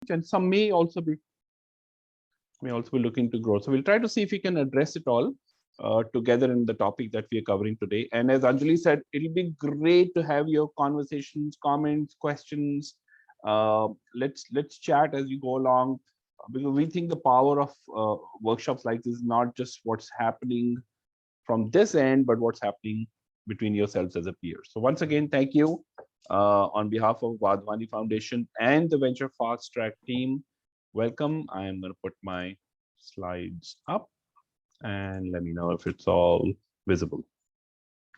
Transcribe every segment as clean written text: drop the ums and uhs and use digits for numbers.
and some may also be looking to grow. So we'll try to see if we can address it all together in the topic that we are covering today. And as Anjali said, it'll be great to have your conversations, comments, questions. Let's chat as you go along, because we think the power of workshops like this is not just what's happening from this end, but what's happening between yourselves as a peer. So once again, thank you on behalf of Wadhwani Foundation and the Venture Fast Track team. Welcome. I am going to put my slides up and let me know if it's all visible.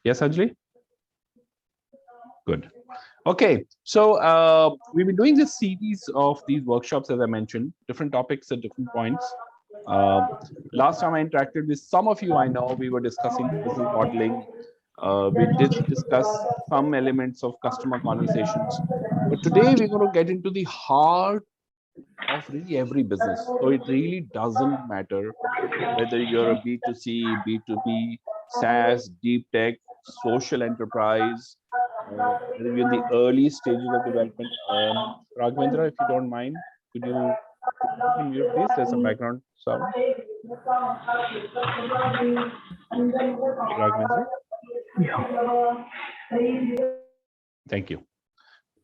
Yes, Anjali? Good. Okay, so we've been doing this series of these workshops, as I mentioned, different topics at different points. Last time I interacted with some of you, I know we were discussing business modeling. We did discuss some elements of customer conversations, but today we're going to get into the heart of really every business. So it really doesn't matter whether you're a B2C, B2B, SaaS, deep tech, social enterprise, whether you're in the early stages of development. Raghavendra, if you don't mind, could you mute please? There's some background sound. Raghavendra? Thank you.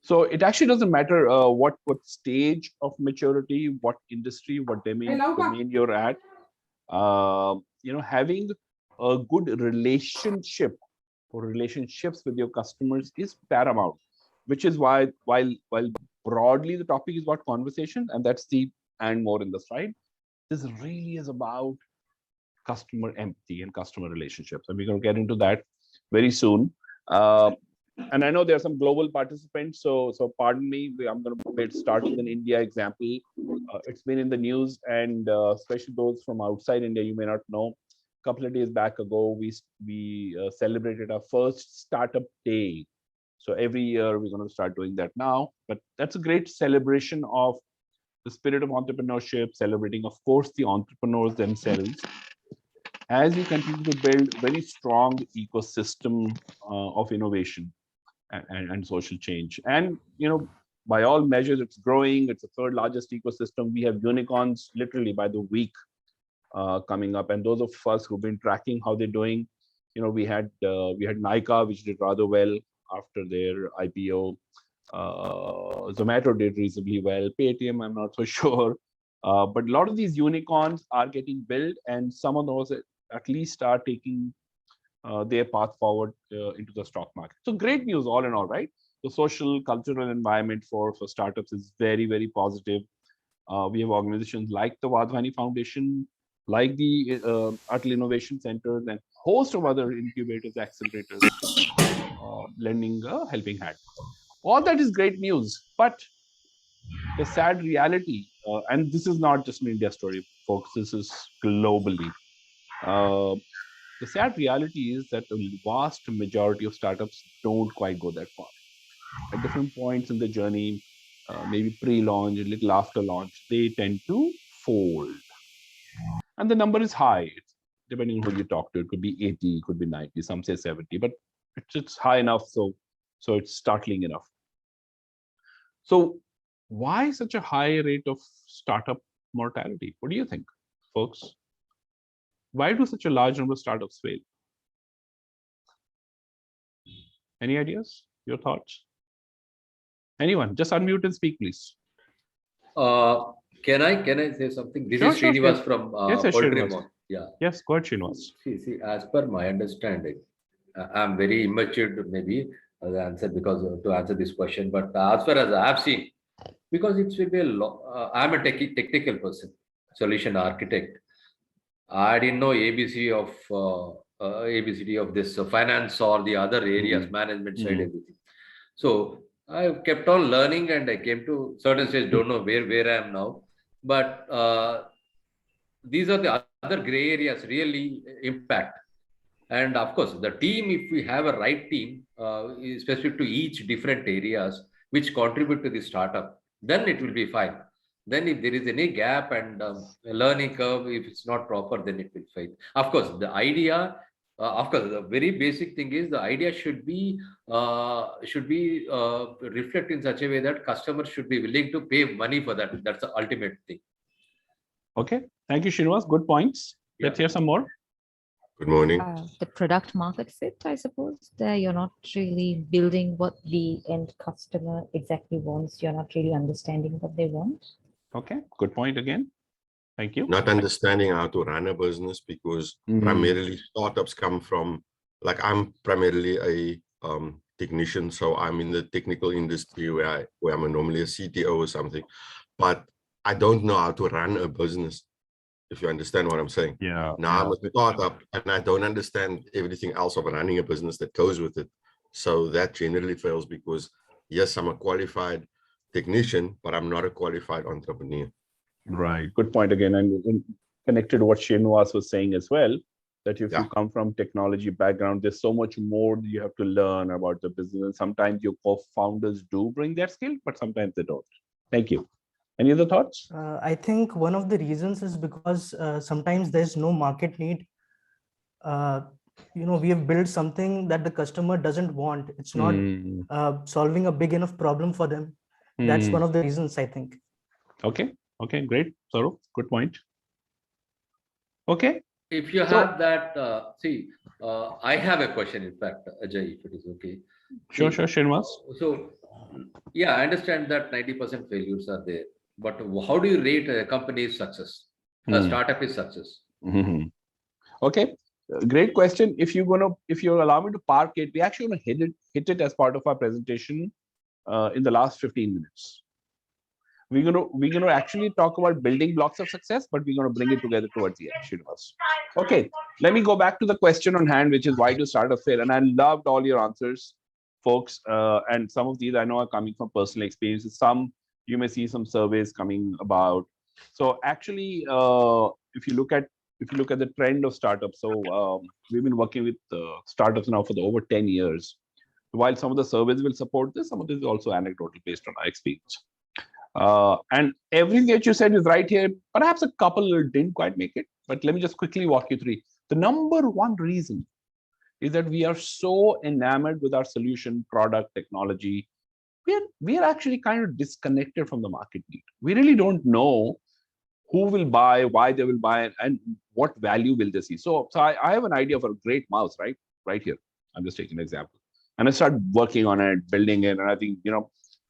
So it actually doesn't matter what stage of maturity, what industry, what domain you're at. Having a good relationship or relationships with your customers is paramount, which is why while broadly the topic is about conversation, and that's the and more in the slide, this really is about customer empathy and customer relationships, and we're going to get into that very soon. And I know there are some global participants, so pardon me. I'm going to start with an India example. It's been in the news, and especially those from outside India, you may not know. A couple of days back ago, we celebrated our first startup day. So every year we're going to start doing that now. But that's a great celebration of the spirit of entrepreneurship, celebrating, of course, the entrepreneurs themselves, as we continue to build very strong ecosystem of innovation and social change. And by all measures, it's growing. It's the third largest ecosystem. We have unicorns literally by the week coming up. And those of us who've been tracking how they're doing, we had Nykaa, which did rather well after their IPO. Zomato did reasonably well. Paytm, I'm not so sure. But a lot of these unicorns are getting built, and some of those at least are taking their path forward into the stock market. So great news all in all, right? The social, cultural environment for startups is very, very positive. We have organizations like the Wadhwani Foundation, like the Atal Innovation Centers, and host of other incubators, accelerators, lending a helping hand. All that is great news, but the sad reality, and this is not just an India story, folks, this is globally. The sad reality is that the vast majority of startups don't quite go that far. At different points in the journey, maybe pre-launch, a little after launch, they tend to fold. And the number is high. Depending on who you talk to, it could be 80, it could be 90, some say 70, but it's high enough, so it's startling enough. So why such a high rate of startup mortality? What do you think, folks? Why do such a large number of startups fail? Any ideas? Your thoughts? Anyone? Just unmute and speak, please. Can I say something? This is Srinivas from Poultry. Yeah. Yes, go ahead, Srinivas. See, as per my understanding, I'm very immature maybe the answer to answer this question. But as far as I have seen, because it will be I'm a technical person, solution architect. I didn't know ABCD of this finance or the other areas, management side, everything. So I kept on learning, and I came to certain stage. Don't know where I am now, but these are the other gray areas really impact. And of course, the team, if we have a right team, specific to each different areas which contribute to the startup, then it will be fine. Then if there is any gap and a learning curve, if it's not proper, then it will fail. Of course, the idea Of course, the very basic thing is the idea should be reflect in such a way that customers should be willing to pay money for that. That's the ultimate thing. Okay. Thank you, Srinivas. Good points. Let's hear some more. Good morning. The product market fit, I suppose. There, you're not really building what the end customer exactly wants. You're not really understanding what they want. Okay. Good point again. Thank you. Not understanding how to run a business, because primarily startups come from, like, I'm primarily a technician, so I'm in the technical industry where I'm normally a CTO or something, but I don't know how to run a business, if you understand what I'm saying. Yeah. Now I'm a startup and I don't understand everything else of running a business that goes with it. So that generally fails because, yes, I'm a qualified technician, but I'm not a qualified entrepreneur. Right. Good point again. And connected to what Srinivas was saying as well, that if you come from technology background, there's so much more you have to learn about the business. And sometimes your co-founders do bring their skill, but sometimes they don't. Thank you. Any other thoughts? I think one of the reasons is because sometimes there's no market need. We have built something that the customer doesn't want. It's not solving a big enough problem for them. That's one of the reasons, I think. Okay. Okay, great. Saurabh, good point. Okay. If you have that, I have a question, in fact, Ajay, if it is okay. Sure, Srinivas. So, yeah, I understand that 90% failures are there, but how do you rate a company's success, a startup is success? Okay, great question. If you allow me to park it, we actually going to hit it as part of our presentation in the last 15 minutes. We're gonna actually talk about building blocks of success, but we're gonna bring it together towards the end, Srinivas. Okay, let me go back to the question on hand, which is why to start a fail. And I loved all your answers, folks. And some of these I know are coming from personal experiences. Some you may see some surveys coming about. So actually, if you look at the trend of startups, so we've been working with startups now for over 10 years. While some of the surveys will support this, some of this is also anecdotal based on our experience. And everything that you said is right here. Perhaps a couple didn't quite make it, but let me just quickly walk you through. The number one reason is that we are so enamored with our solution, product, technology. We are actually kind of disconnected from the market need. We really don't know who will buy, why they will buy, and what value will they see. So I have an idea for a great mouse, right here. I'm just taking an example. And I start working on it, building it, and I think,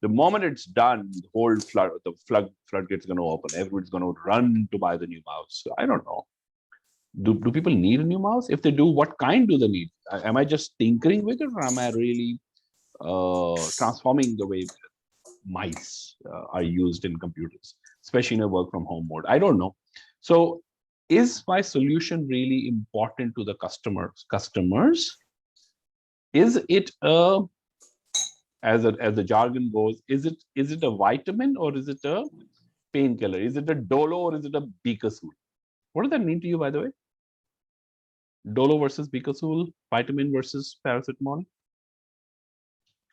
the moment it's done, the whole floodgates going to open. Everybody's going to run to buy the new mouse. So I don't know. Do people need a new mouse? If they do, what kind do they need? Am I just tinkering with it, or am I really transforming the way mice are used in computers, especially in a work from home mode? I don't know. So is my solution really important to the customers? Is it as the jargon goes, is it a vitamin or is it a painkiller? Is it a Dolo or is it a Beakersul? What does that mean to you, by the way? Dolo versus Beakersul, vitamin versus paracetamol.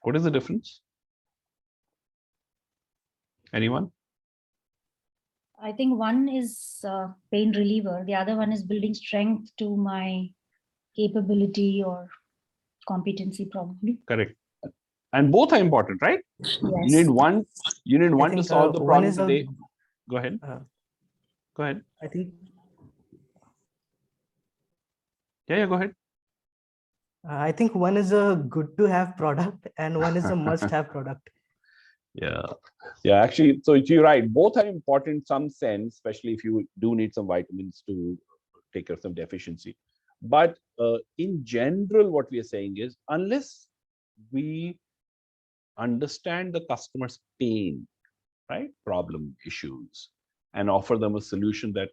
What is the difference? Anyone? I think one is pain reliever. The other one is building strength to my capability or competency, probably. Correct. And both are important, right? Yes. You need one to solve the problem today. Go ahead. Go ahead. I think. Yeah, go ahead. I think one is a good to have product and one is a must have product. Yeah, actually, so you're right. Both are important in some sense, especially if you do need some vitamins to take care of some deficiency. But in general, what we are saying is, unless we understand the customer's pain, right, problem, issues, and offer them a solution that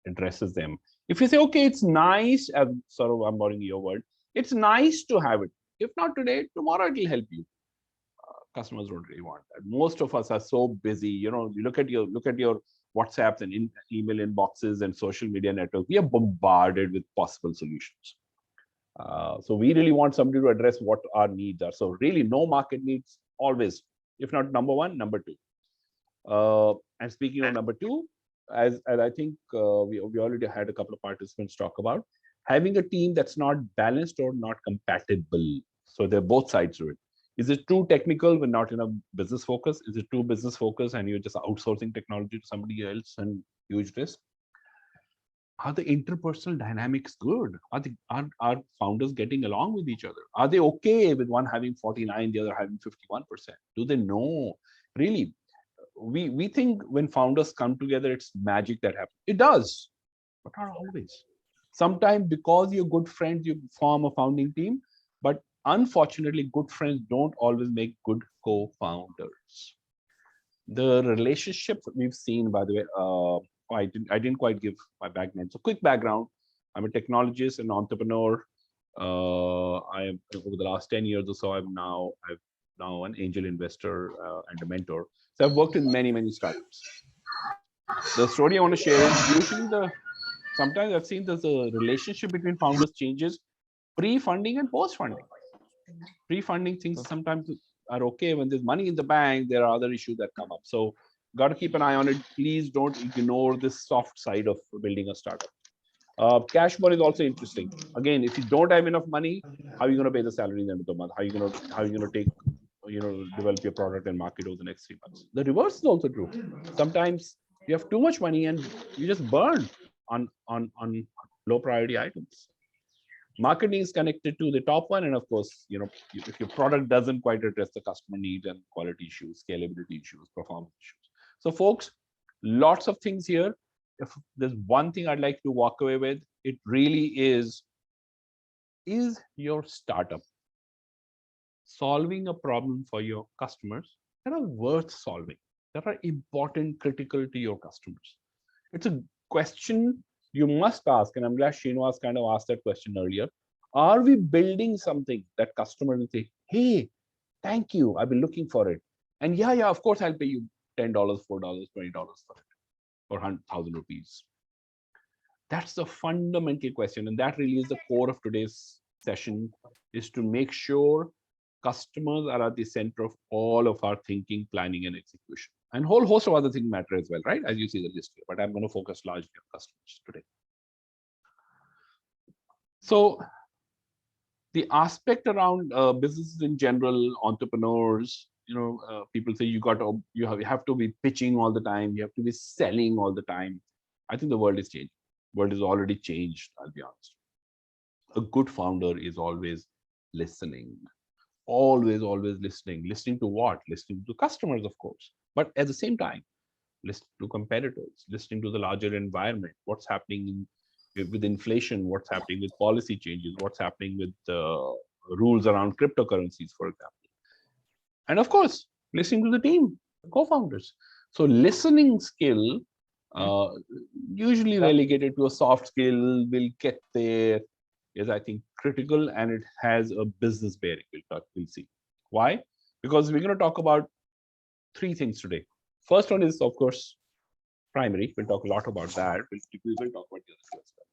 addresses them. If you say, okay, it's nice, as sort of I'm borrowing your word, it's nice to have it. If not today, tomorrow it will help you. Customers don't really want that. Most of us are so busy. You look at your WhatsApps and email inboxes and social media networks. We are bombarded with possible solutions. So we really want somebody to address what our needs are. So really, no market needs always. If not number one, number two. And speaking of number two, as I think we already had a couple of participants talk about, having a team that's not balanced or not compatible. So they're both sides to it. Is it too technical when not in a business focus? Is it too business focus and you're just outsourcing technology to somebody else and huge risk? Are the interpersonal dynamics good? Are founders getting along with each other? Are they okay with one having 49, the other having 51%? Do they know? Really, we think when founders come together, it's magic that happens. It does, but not always. Sometimes because you're good friends, you form a founding team, but unfortunately, good friends don't always make good co-founders. The relationships we've seen, by the way, I didn't quite give my background. So quick background: I'm a technologist and entrepreneur. I am over the last 10 years or so. I'm now an angel investor and a mentor. So I've worked with many startups. The story I want to share is usually sometimes I've seen there's a relationship between founders changes pre-funding and post-funding. Pre-funding things sometimes are okay. When there's money in the bank, there are other issues that come up. So got to keep an eye on it. Please don't ignore this soft side of building a startup. Cash burn is also interesting. Again, if you don't have enough money, how are you going to pay the salary in the end of the month? How are you going to take, develop your product and market over the next 3 months? The reverse is also true. Sometimes you have too much money and you just burn on low priority items. Marketing is connected to the top one, and of course, if your product doesn't quite address the customer needs and quality issues, scalability issues, performance issues. So folks, lots of things here. If there's one thing I'd like to walk away with, it really is your startup solving a problem for your customers that are worth solving, that are important, critical to your customers? It's a question you must ask, and I'm glad Srinivas kind of asked that question earlier. Are we building something that customers will say, hey, thank you, I've been looking for it. And yeah, of course, I'll pay you $10, $4, $20 for it, or 100,000 rupees. That's the fundamental question. And that really is the core of today's session, is to make sure customers are at the center of all of our thinking, planning, and execution. And a whole host of other things matter as well, right? As you see the list here, but I'm going to focus largely on customers today. So the aspect around businesses in general, entrepreneurs, people say you have to be pitching all the time, you have to be selling all the time. I think the world is changing. World is already changed, I'll be honest. A good founder is always listening. Always listening. Listening to what? Listening to customers, of course. But at the same time, listening to competitors, listening to the larger environment, what's happening with inflation, what's happening with policy changes, what's happening with rules around cryptocurrencies, for example. And of course, listening to the team, the co-founders. So listening skill, usually relegated to a soft skill, will get there, is I think critical, and it has a business bearing. We'll see. Why? Because we're going to talk about 3 things today. First one is, of course, primary. We'll talk a lot about that. We will talk about the other two as well.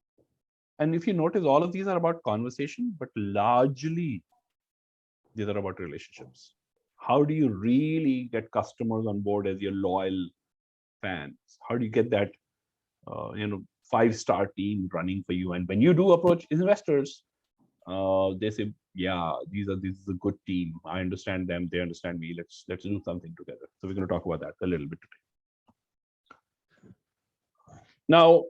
And if you notice, all of these are about conversation, but largely these are about relationships. How do you really get customers on board as your loyal fans? How do you get that 5-star team running for you? And when you do approach investors, they say, yeah, this is a good team. I understand them, they understand me. Let's do something together. So we're going to talk about that a little bit today. Now,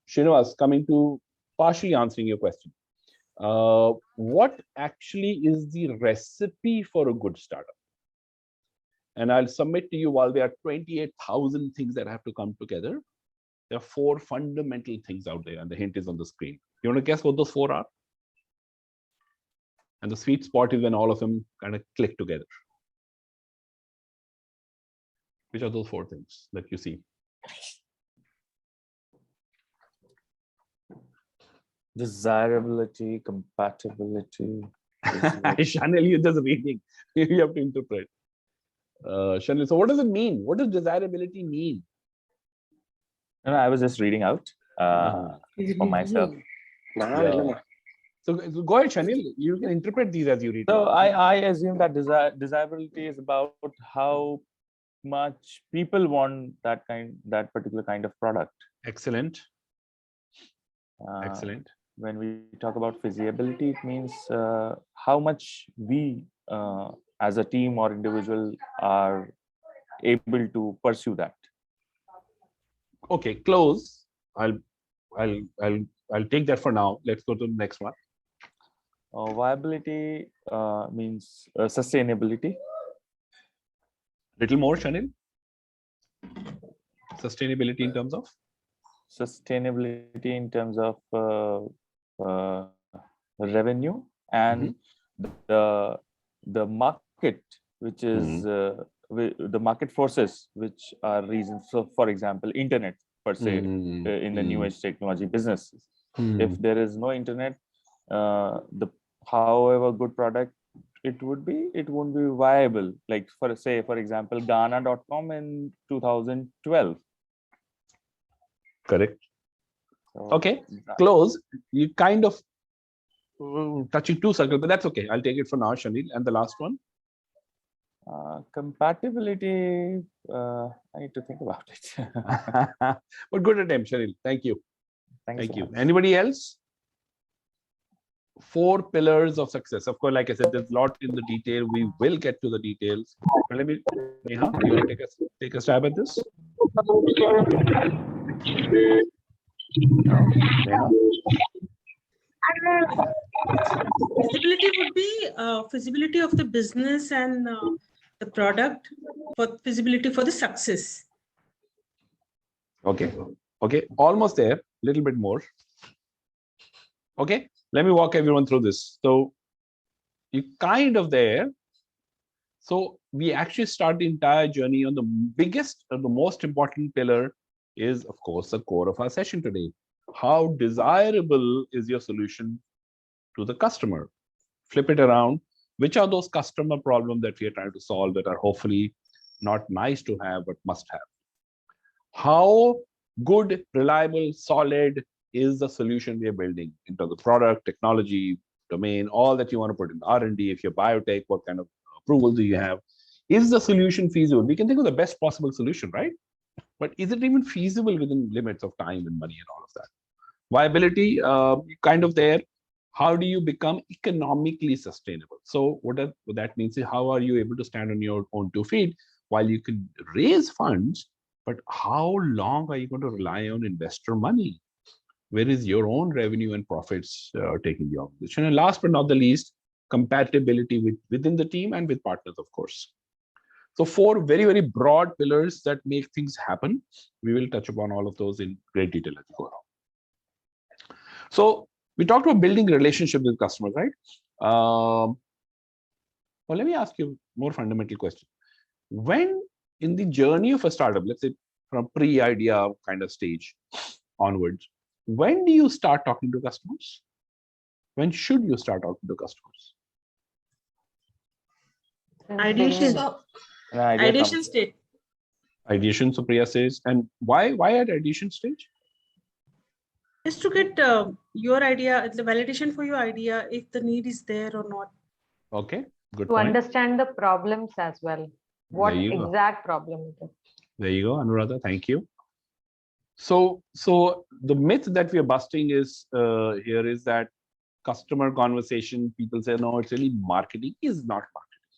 Srinivas, coming to partially answering your question. What actually is the recipe for a good startup? And I'll submit to you, while there are 28,000 things that have to come together, there are 4 fundamental things out there, and the hint is on the screen. You want to guess what those 4 are? And the sweet spot is when all of them kind of click together. Which are those 4 things that you see? Desirability, compatibility. Chanel, you're just reading. You have to interpret. Chanel, so what does it mean? What does desirability mean? No, I was just reading out for myself. Yeah. So go ahead, Chanel. You can interpret these as you read. So I assume that desirability is about how much people want that particular kind of product. Excellent. Excellent. when we talk about feasibility, it means how much we as a team or individual are able to pursue that. Okay, close. I'll take that for now. Let's go to the next one. Viability means sustainability. Little more, Shanil. Sustainability in terms of? Sustainability in terms of revenue and the market, which is the market forces, which are reasons. So, for example, internet per se in the new age technology businesses. If there is no internet, the however good product it would be, it won't be viable. Like for example, Ghana.com in 2012. Correct. So, okay, close. You kind of touching two circles, but that's okay. I'll take it for now, Shanil. And the last one? Compatibility, I need to think about it. But good attempt, Shanil. Thank you. Thank you. Anybody else? 4 pillars of success. Of course, like I said, there's a lot in the detail. We will get to the details. But let me, Neha, you want to take a stab at this? Neha? Feasibility would be feasibility of the business and the product, for feasibility for the success. Okay. Okay. Almost there. Little bit more. Okay. Let me walk everyone through this. So you kind of there. So we actually start the entire journey on the biggest or the most important pillar is, of course, the core of our session today. How desirable is your solution to the customer? Flip it around. Which are those customer problems that we are trying to solve that are hopefully not nice to have, but must have? How good, reliable, solid is the solution we are building in terms of product, technology, domain, all that you want to put in R&D. If you're biotech, what kind of approval do you have? Is the solution feasible? We can think of the best possible solution, right? But is it even feasible within limits of time and money and all of that? Viability, kind of there. How do you become economically sustainable? So what that means is, how are you able to stand on your own 2 feet while you can raise funds, but how long are you going to rely on investor money? Where is your own revenue and profits taking the organization? And last but not the least, compatibility within the team and with partners, of course. So 4 very, very broad pillars that make things happen. We will touch upon all of those in great detail as we go along. So we talked about building relationships with customers, right? Well, let me ask you a more fundamental question. When in the journey of a startup, let's say from pre-idea kind of stage onwards, when do you start talking to customers? When should you start talking to customers? Ideation. Ideation state. Ideation, Supriya says. And why at ideation stage? Is to get your idea, the validation for your idea, if the need is there or not. Okay, good to point. understand the problems as well. What exact problem is it? There you go, Anuradha. Thank you. So the myth that we are busting is here is that customer conversation, people say, no, it's really marketing. Is not marketing.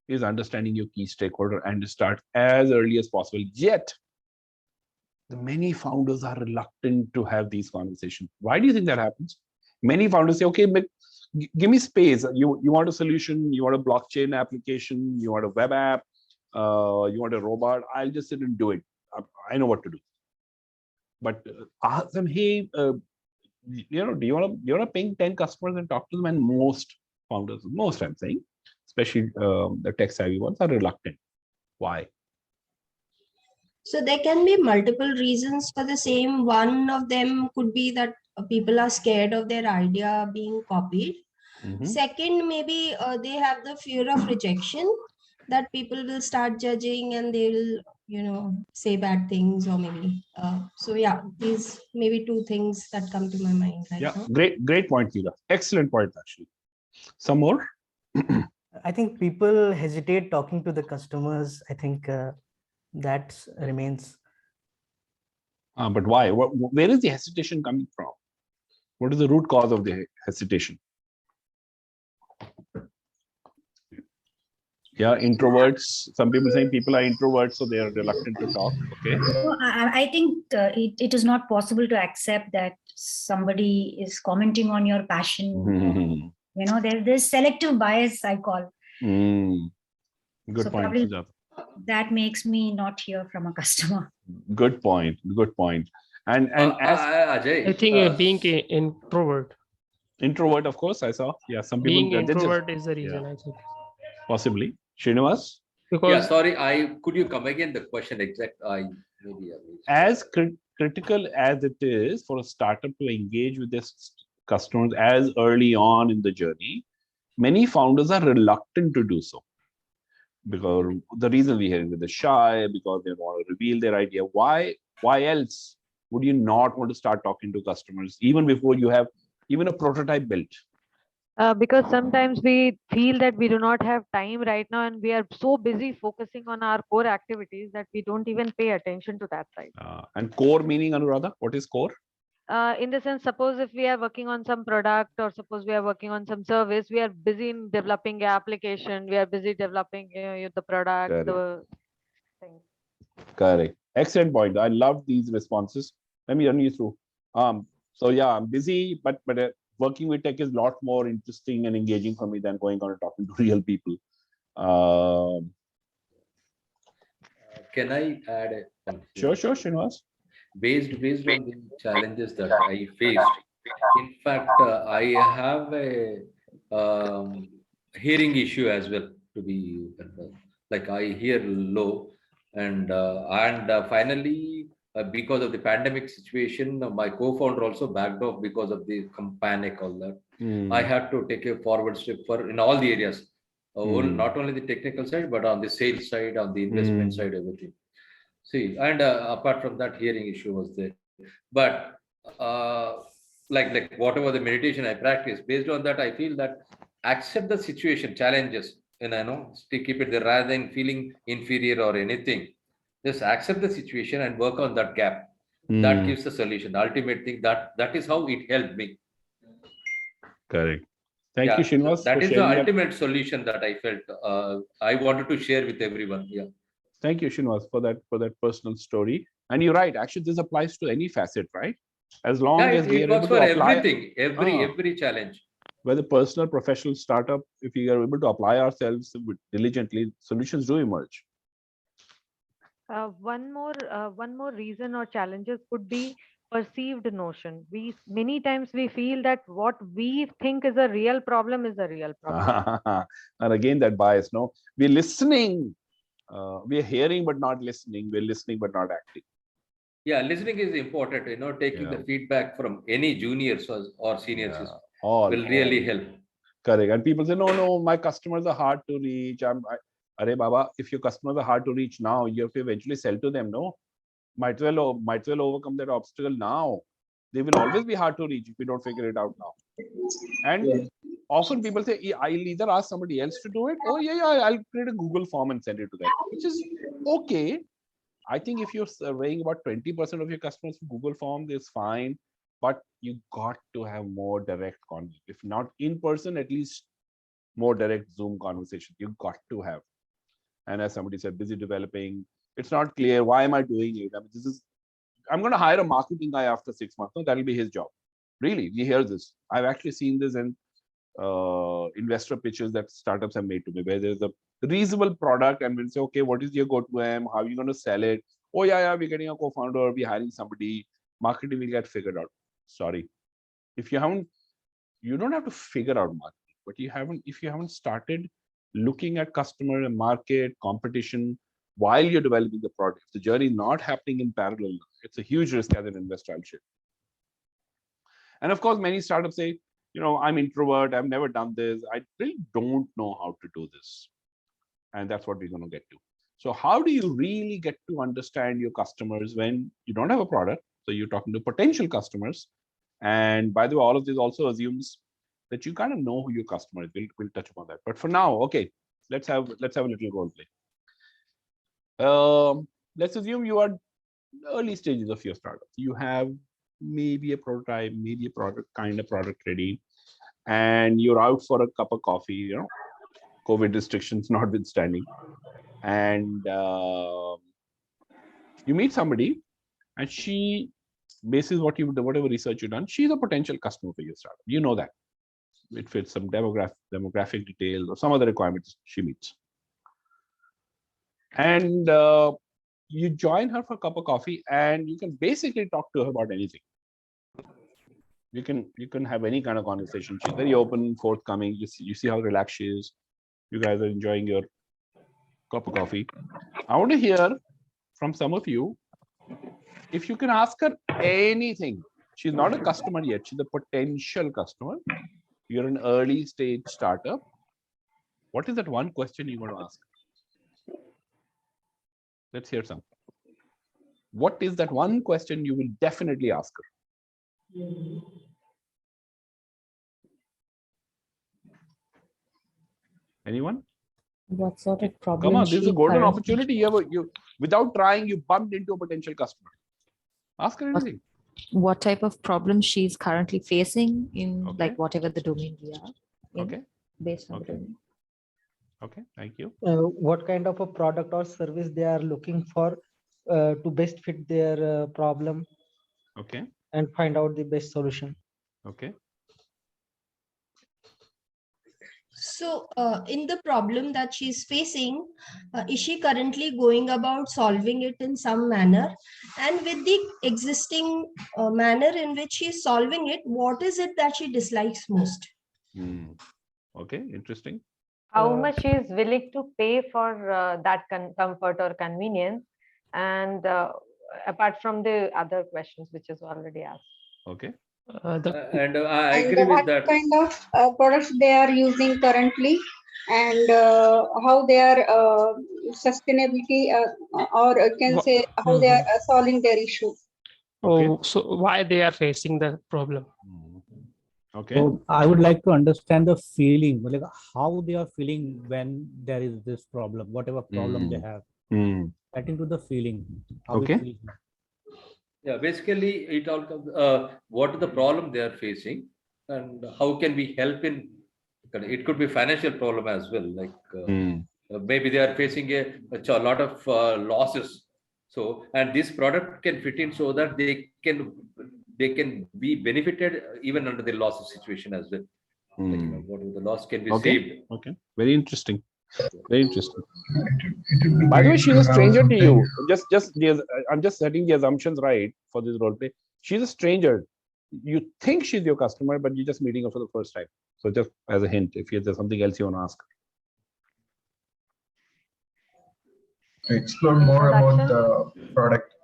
Is understanding your key stakeholder and start as early as possible. Yet, the many founders are reluctant to have these conversations. Why do you think that happens? Many founders say, okay, but give me space. You want a solution, you want a blockchain application, you want a web app, you want a robot. I'll just sit and do it. I know what to do. But ask them, hey, do you want to ping 10 customers and talk to them? And most founders, most I'm saying, especially the tech savvy ones, are reluctant. Why? So there can be multiple reasons for the same. One of them could be that people are scared of their idea being copied. Second, maybe they have the fear of rejection, that people will start judging and they'll, say bad things or maybe. So yeah, these maybe 2 things that come to my mind right now. Great point, Leela. Excellent point, actually. Some more? I think people hesitate talking to the customers. I think that remains. But why? Where is the hesitation coming from? What is the root cause of the hesitation? Yeah, introverts. Some people saying people are introverts, so they are reluctant to talk. Okay. So I think it is not possible to accept that somebody is commenting on your passion. You know, there's selective bias, I call. Good point, Sujata. That makes me not hear from a customer. Good point. Good point. And as Ajay, I think being an introvert, of course, I saw. Yeah, some people being introvert is the reason. Yeah. I think Possibly. Srinivas? because yeah, sorry, could you come again the question exact? As critical as it is for a startup to engage with their customers as early on in the journey, many founders are reluctant to do so. Because the reason we hear that they're shy, because they want to reveal their idea. Why else would you not want to start talking to customers even before you have even a prototype built? Because sometimes we feel that we do not have time right now, and we are so busy focusing on our core activities that we don't even pay attention to that side. And core meaning, Anuradha? What is core? In the sense, suppose if we are working on some product, or suppose we are working on some service, we are busy in developing an application, we are busy developing the product, Correct. the thing. Correct. Excellent point. I love these responses. Let me run you through. So yeah, I'm busy, but working with tech is a lot more interesting and engaging for me than going on and talking to real people. Can I add Sure, Srinivas. Based on the challenges that I faced, in fact, I have a hearing issue as well. To be like, I hear low, and finally, because of the pandemic situation, my co-founder also backed off because of the panic, all that. I had to take a forward step in all the areas, not only the technical side, but on the sales side, on the investment side, everything. See, and apart from that, hearing issue was there. But like whatever the meditation I practice, based on that, I feel that accept the situation, challenges, and keep it there rather than feeling inferior or anything. Just accept the situation and work on that gap. That gives the solution. The ultimate thing, that is how it helped me. Correct. Thank you, Srinivas. That is the ultimate solution that I felt. I wanted to share with everyone. Yeah. Thank you, Srinivas, for that personal story. And you're right. Actually, this applies to any facet, right? As long as we it are works able for to apply everything, every challenge. Whether personal, professional, startup, if we are able to apply ourselves diligently, solutions do emerge. One more reason or challenges could be perceived notion. Many times we feel that what we think is a real problem is a real problem. And again, that bias, no? We're listening. We're hearing but not listening. We're listening but not acting. Yeah, listening is important. Taking the feedback from any juniors or seniors will really help. Correct. And people say, no, my customers are hard to reach. Arey Baba, if your customers are hard to reach now, you have to eventually sell to them. No, might well overcome that obstacle now. They will always be hard to reach if you don't figure it out now. And often people say, I'll either ask somebody else to do it, or I'll create a Google form and send it to them, which is okay. I think if you're surveying about 20% of your customers for Google forms, it's fine. But you got to have more direct conversation. If not in person, at least more direct Zoom conversation. You got to have. And as somebody said, busy developing. It's not clear. Why am I doing it? I mean, I'm going to hire a marketing guy after 6 months. No, that'll be his job. Really, we hear this. I've actually seen this in investor pitches that startups have made to me, where there's a reasonable product and we'll say, okay, what is your go-to-M? How are you going to sell it? Oh, yeah, we're getting a co-founder, we're hiring somebody. Marketing will get figured out. Sorry. If you haven't, you don't have to figure out marketing, but if you haven't started looking at customer and market competition while you're developing the product, the journey not happening in parallel, it's a huge risk as an investor, I'll share. And of course, many startups say, I'm introvert, I've never done this, I really don't know how to do this. And that's what we're going to get to. So how do you really get to understand your customers when you don't have a product? So you're talking to potential customers. And by the way, all of this also assumes that you kind of know who your customer is. We'll touch upon that. But for now, okay, let's have a little role play. Let's assume you are early stages of your startup. You have maybe a prototype, maybe a product, kind of product ready, and you're out for a cup of coffee, you know, COVID restrictions notwithstanding, and you meet somebody, and she, basis what you, whatever research you've done, she's a potential customer for your startup. You know that it fits some demographic details or some other requirements she meets, and you join her for a cup of coffee, and you can basically talk to her about anything. You can have any kind of conversation. She's very open, forthcoming. You see how relaxed she is. You guys are enjoying your cup of coffee. I want to hear from some of you, if you can ask her anything. She's not a customer yet. She's a potential customer. You're an early stage startup. What is that one question you're going to ask? Let's hear some. What is that one question you will definitely ask her? Anyone? What sort of problem? Come on, this is a she golden currently- opportunity. You without trying, you bumped into a potential customer. Ask her anything. What type of problem she's currently facing in Okay. like whatever the domain we are in, Okay. based on the Okay. domain. Okay. Thank you. What kind of a product or service they are looking for to best fit their problem Okay. and find out the best solution. Okay. So, in the problem that she's facing, is she currently going about solving it in some manner? And with the existing manner in which she's solving it, what is it that she dislikes most? Okay. Interesting. How much she is willing to pay for that comfort or convenience, and apart from the other questions which is already asked. Okay. And I agree with that. Kind of products they are using currently, and how they are sustainability, or can say how they are solving their issue. Okay. Oh, so why they are facing the problem? Okay. So I would like to understand the feeling, like how they are feeling when there is this problem, whatever problem they have. Get into the feeling. How Okay. it feels. Yeah, basically it all comes, what is the problem they are facing and how can we help in, it could be financial problem as well, like maybe they are facing a lot of losses. So, and this product can fit in so that they can be benefited even under the loss situation as well. Like, what the loss can be saved. Okay. Very interesting. Very interesting. By the way, she's a stranger to you. I'm just setting the assumptions right for this role play. She's a stranger. You think she's your customer, but you're just meeting her for the first time. So just as a hint, if there's something else you want to ask. To explore more about the product.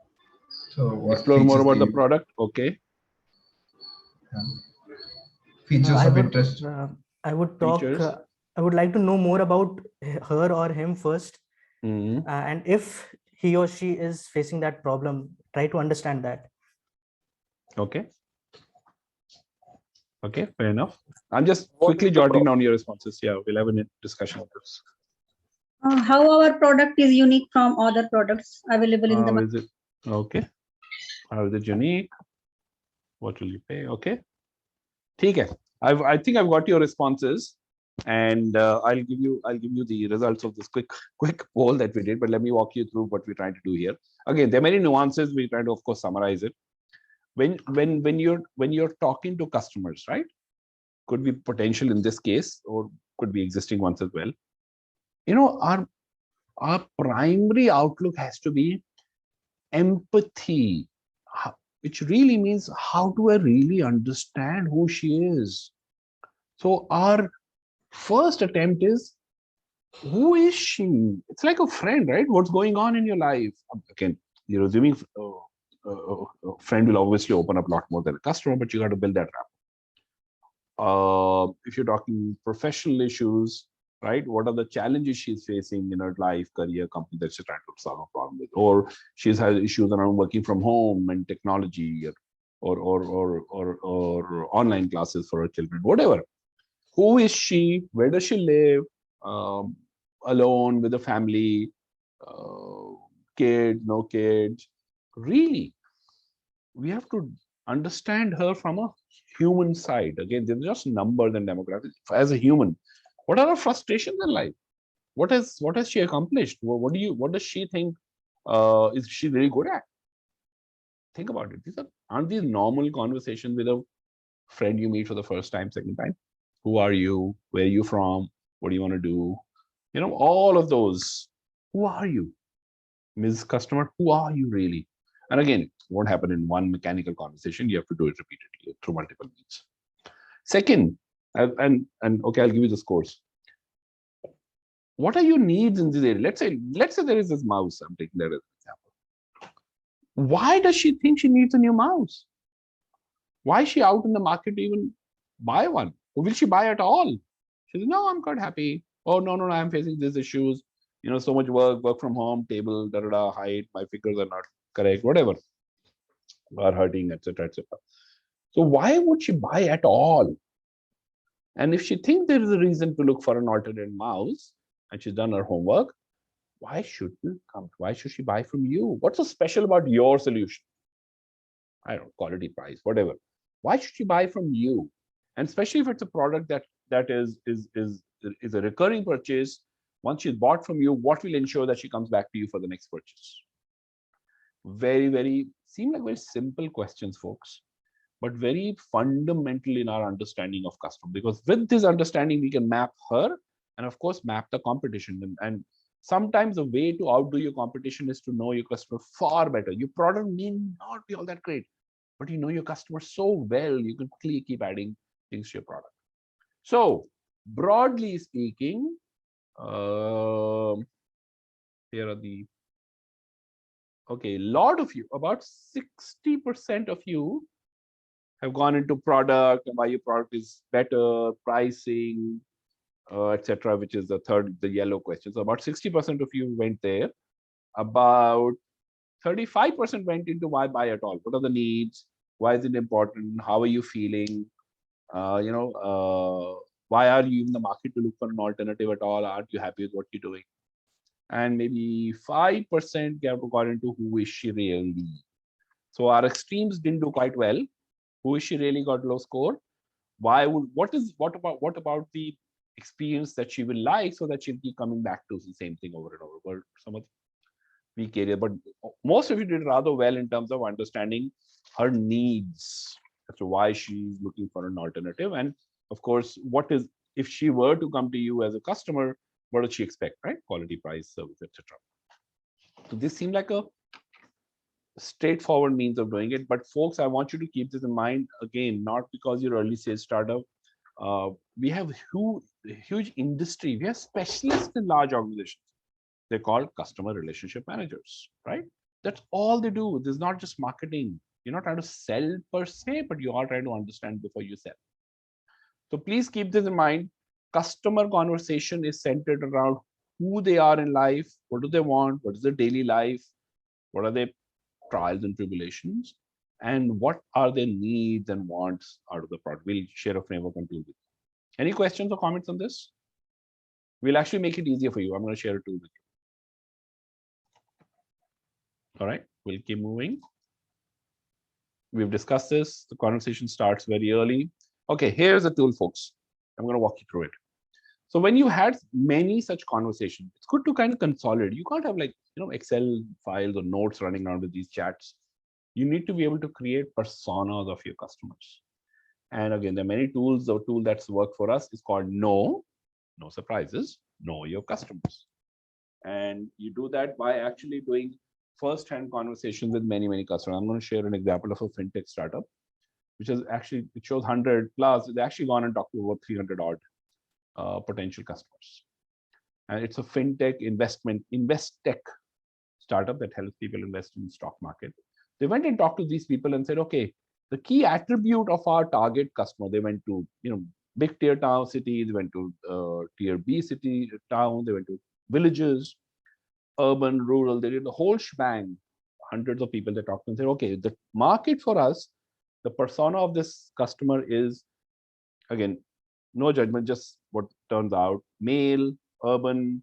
So what explore more about the you- product. Okay. Features of interest. I would talk. I would like to know more about her or him first, and if he or she is facing that problem, try to understand that. Okay. Okay, fair enough. I'm just quickly jotting down your responses. Yeah, we'll have a discussion on this. How our product is unique from other products available in the market. Is it okay? How is it unique? What will you pay? Okay. Okay. I think I've got your responses, and I'll give you the results of this quick poll that we did. But let me walk you through what we're trying to do here. Again, there are many nuances. We're trying to, of course, summarize it. When you're talking to customers, right? Could be potential in this case, or could be existing ones as well. You know, our primary outlook has to be empathy, which really means how do I really understand who she is? So our first attempt is, who is she? It's like a friend, right? What's going on in your life? Again, you're assuming a friend will obviously open up a lot more than a customer, but you got to build that rapport. If you're talking professional issues, right? What are the challenges she's facing in her life, career, company that she's trying to solve a problem with? Or she's had issues around working from home and technology, or online classes for her children, whatever. Who is she? Where does she live? Alone, with a family, kids, no kids? Really, we have to Understand her from a human side. Again, they're just numbers and demographics. As a human, what are her frustrations in life? What has she accomplished? What does she think is she really good at? Think about it. Aren't these normal conversations with a friend you meet for the first time, second time? Who are you? Where are you from? What do you want to do? All of those. Who are you? Ms. Customer, who are you really? And again, it won't happen in one mechanical conversation. You have to do it repeatedly through multiple means. Second, and okay, I'll give you the scores. What are your needs in this area? Let's say there is this mouse. I'm taking that as an example. Why does she think she needs a new mouse? Why is she out in the market to even buy one? Or will she buy at all? She says, no, I'm quite happy. Oh, no, I'm facing these issues. So much work from home, table, height, my figures are not correct, whatever, are hurting, etc., etc. So why would she buy at all? And if she thinks there is a reason to look for an alternate mouse, and she's done her homework, why should you come? Why should she buy from you? What's so special about your solution? I don't know, quality, price, whatever. Why should she buy from you? And especially if it's a product that is a recurring purchase. Once she's bought from you, what will ensure that she comes back to you for the next purchase? Seem like very simple questions, folks, but very fundamental in our understanding of customer. Because with this understanding, we can map her and of course map the competition. And sometimes the way to outdo your competition is to know your customer far better. Your product may not be all that great, but you know your customer so well, you can quickly keep adding things to your product. So broadly speaking, here are the, okay, a lot of you, about 60% of you have gone into product and why your product is better, pricing, etc., which is the yellow question. So about 60% of you went there. About 35% went into why buy at all. What are the needs? Why is it important? How are you feeling? Why are you in the market to look for an alternative at all? Aren't you happy with what you're doing? And maybe 5% got into who is she really? So our extremes didn't do quite well. Who is she really got low score? What about the experience that she will like so that she'll keep coming back to the same thing over and over? Well, some of the weak area, but most of you did rather well in terms of understanding her needs as to why she's looking for an alternative. And of course, if she were to come to you as a customer, what does she expect, right? Quality, price, service, etc. So this seemed like a straightforward means of doing it. But folks, I want you to keep this in mind, again, not because you're early stage startup. We have huge industry. We have specialists in large organizations. They're called customer relationship managers, right? That's all they do. This is not just marketing. You're not trying to sell per se, but you are trying to understand before you sell. So please keep this in mind. Customer conversation is centered around who they are in life, what do they want, what is their daily life, what are their trials and tribulations, and what are their needs and wants out of the product. We'll share a framework and tool with you. Any questions or comments on this? We'll actually make it easier for you. I'm going to share a tool with you. All right, we'll keep moving. We've discussed this. The conversation starts very early. Okay, here's a tool, folks. I'm going to walk you through it. So when you had many such conversations, it's good to kind of consolidate. You can't have Excel files or notes running around with these chats. You need to be able to create personas of your customers. And again, there are many tools. The tool that's worked for us is called no surprises, know your customers. And you do that by actually doing first-hand conversations with many customers. I'm going to share an example of a fintech startup, which is actually, it shows 100 plus. They actually gone and talked to over 300 odd potential customers. And it's a fintech invest-tech startup that helps people invest in the stock market. They went and talked to these people and said, okay, the key attribute of our target customer, they went to, big tier town cities, they went to tier B city town, they went to villages, urban, rural, they did the whole shebang. Hundreds of people they talked to and said, okay, the market for us, the persona of this customer is, again, no judgment, just what turns out, male, urban,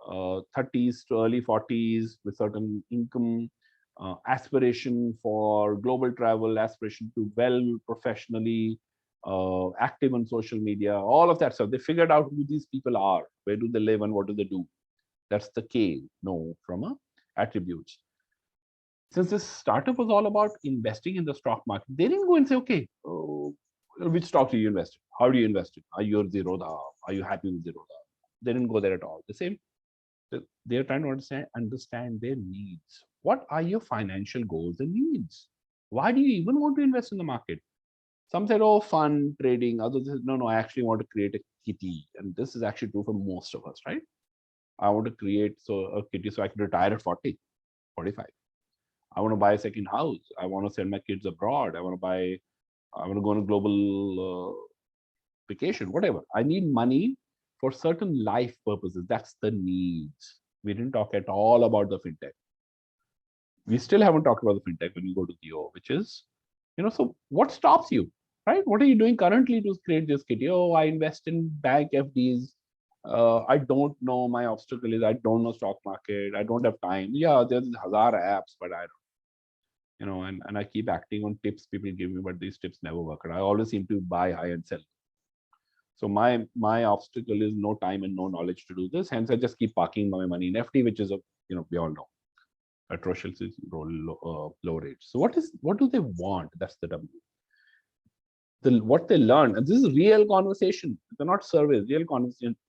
30s to early 40s with certain income, aspiration for global travel, aspiration to well professionally, active on social media, all of that stuff. They figured out who these people are, where do they live, and what do they do. That's the K, no, from attributes. Since this startup was all about investing in the stock market, they didn't go and say, okay, which stock do you invest in? How do you invest in? Are you Zerodha? Are you happy with Zerodha? They didn't go there at all. The same, they're trying to understand their needs. What are your financial goals and needs? Why do you even want to invest in the market? Some said, oh, fun trading. Others said, no, I actually want to create a kitty. And this is actually true for most of us, right? I want to create a kitty so I can retire at 40, 45. I want to buy a second house. I want to send my kids abroad. I want to go on a global vacation, whatever. I need money for certain life purposes. That's the needs. We didn't talk at all about the fintech. We still haven't talked about the fintech when you go to Theo, which is, so what stops you, right? What are you doing currently to create this kitty? Oh, I invest in bank FDs. I don't know. My obstacle is I don't know stock market. I don't have time. Yeah, there's 1,000 apps, but I don't, and I keep acting on tips people give me, but these tips never work. And I always seem to buy high and sell. So my obstacle is no time and no knowledge to do this. Hence, I just keep parking my money in FD, which is we all know, atrocious low rates. So what do they want? That's the W. What they learn, and this is real conversation. They're not surveys, real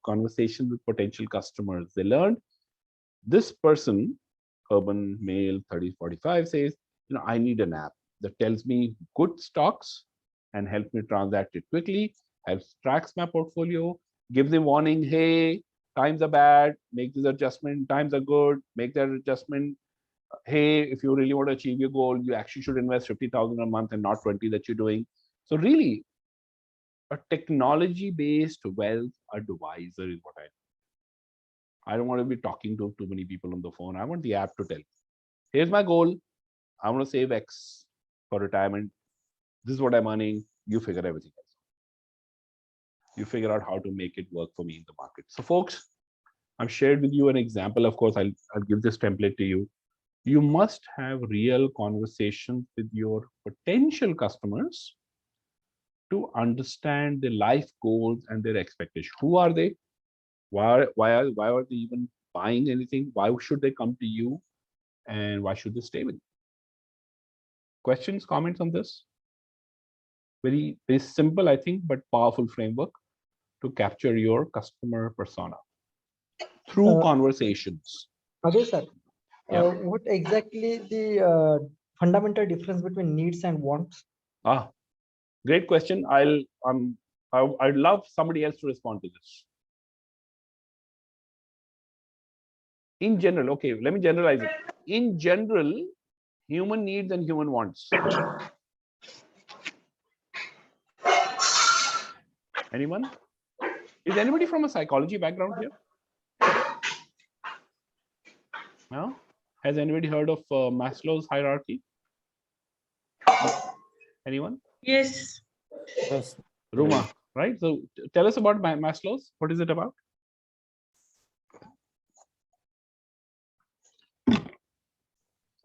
conversation with potential customers. They learned this person, urban male, 30, 45, says, I need an app that tells me good stocks and helps me transact it quickly, tracks my portfolio, gives a warning, hey, times are bad, make this adjustment, times are good, make that adjustment. Hey, if you really want to achieve your goal, you actually should invest 50,000 a month and not 20 that you're doing. So really, a technology-based wealth advisor is what I don't want to be talking to too many people on the phone. I want the app to tell, here's my goal. I want to save X for retirement. This is what I'm earning. You figure everything else. You figure out how to make it work for me in the market. So folks, I've shared with you an example. Of course, I'll give this template to you. You must have real conversations with your potential customers to understand their life goals and their expectations. Who are they? Why are they even buying anything? Why should they come to you? And why should they stay with you? Questions, comments on this? Very, very simple, I think, but powerful framework to capture your customer persona through conversations. Ajay sir, Yeah. what exactly the fundamental difference between needs and wants? Great question. I'd love somebody else to respond to this. In general, okay, let me generalize it. In general, human needs and human wants. Anyone? Is anybody from a psychology background here? No? Has anybody heard of Maslow's hierarchy? Anyone? Yes. Yes. Ruma, right? So tell us about Maslow's. What is it about?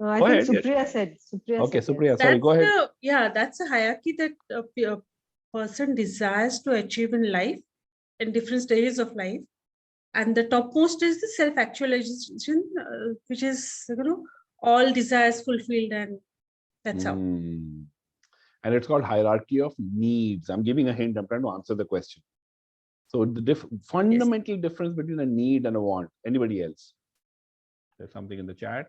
I Go think ahead, yes. Supriya said. Okay, said, Supriya, sorry, go ahead. That's a hierarchy that a person desires to achieve in life, in different stages of life. And the topmost is the self-actualization, which is, all desires fulfilled, and that's how. And it's called hierarchy of needs. I'm giving a hint. I'm trying to answer the question. So the fundamental difference between a need and a want. Anybody else? There's something in the chat.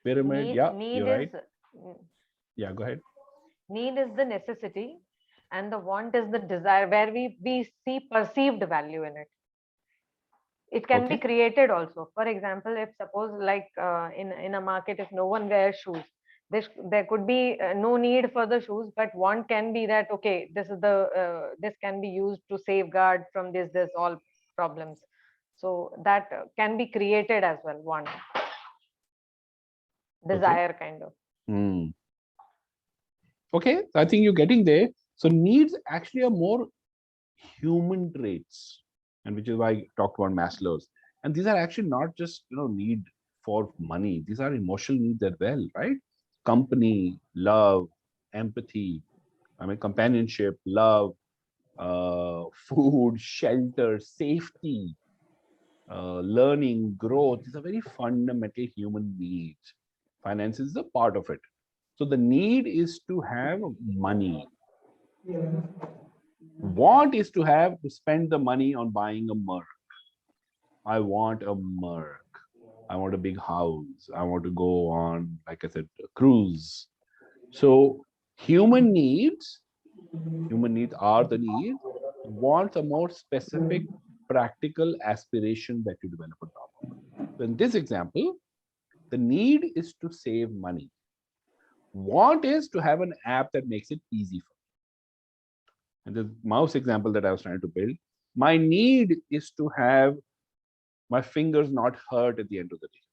Pyramid. Need you're right. Yeah, go ahead. Need is the necessity, and the want is the desire, where we see perceived value in it. It can be created also. For example, if suppose like in a market, if no one wears shoes, there could be no need for the shoes, but want can be that, okay, this is this can be used to safeguard from this all problems. So that can be created as well. Want, desire, kind of. Okay, I think you're getting there. So needs actually are more human traits, and which is why I talked about Maslow's. And these are actually not just need for money. These are emotional needs as well, right? Company, love, empathy, companionship, love, food, shelter, safety, learning, growth. These are very fundamental human needs. Finance is a part of it. So the need is to have money. Want is to spend the money on buying a Merc. I want a Merc. I want a big house. I want to go on, like I said, a cruise. So human needs are the needs. Want a more specific, practical aspiration that you develop on top of. So in this example, the need is to save money. Want is to have an app that makes it easy for me. And the mouse example that I was trying to build, my need is to have my fingers not hurt at the end of the day.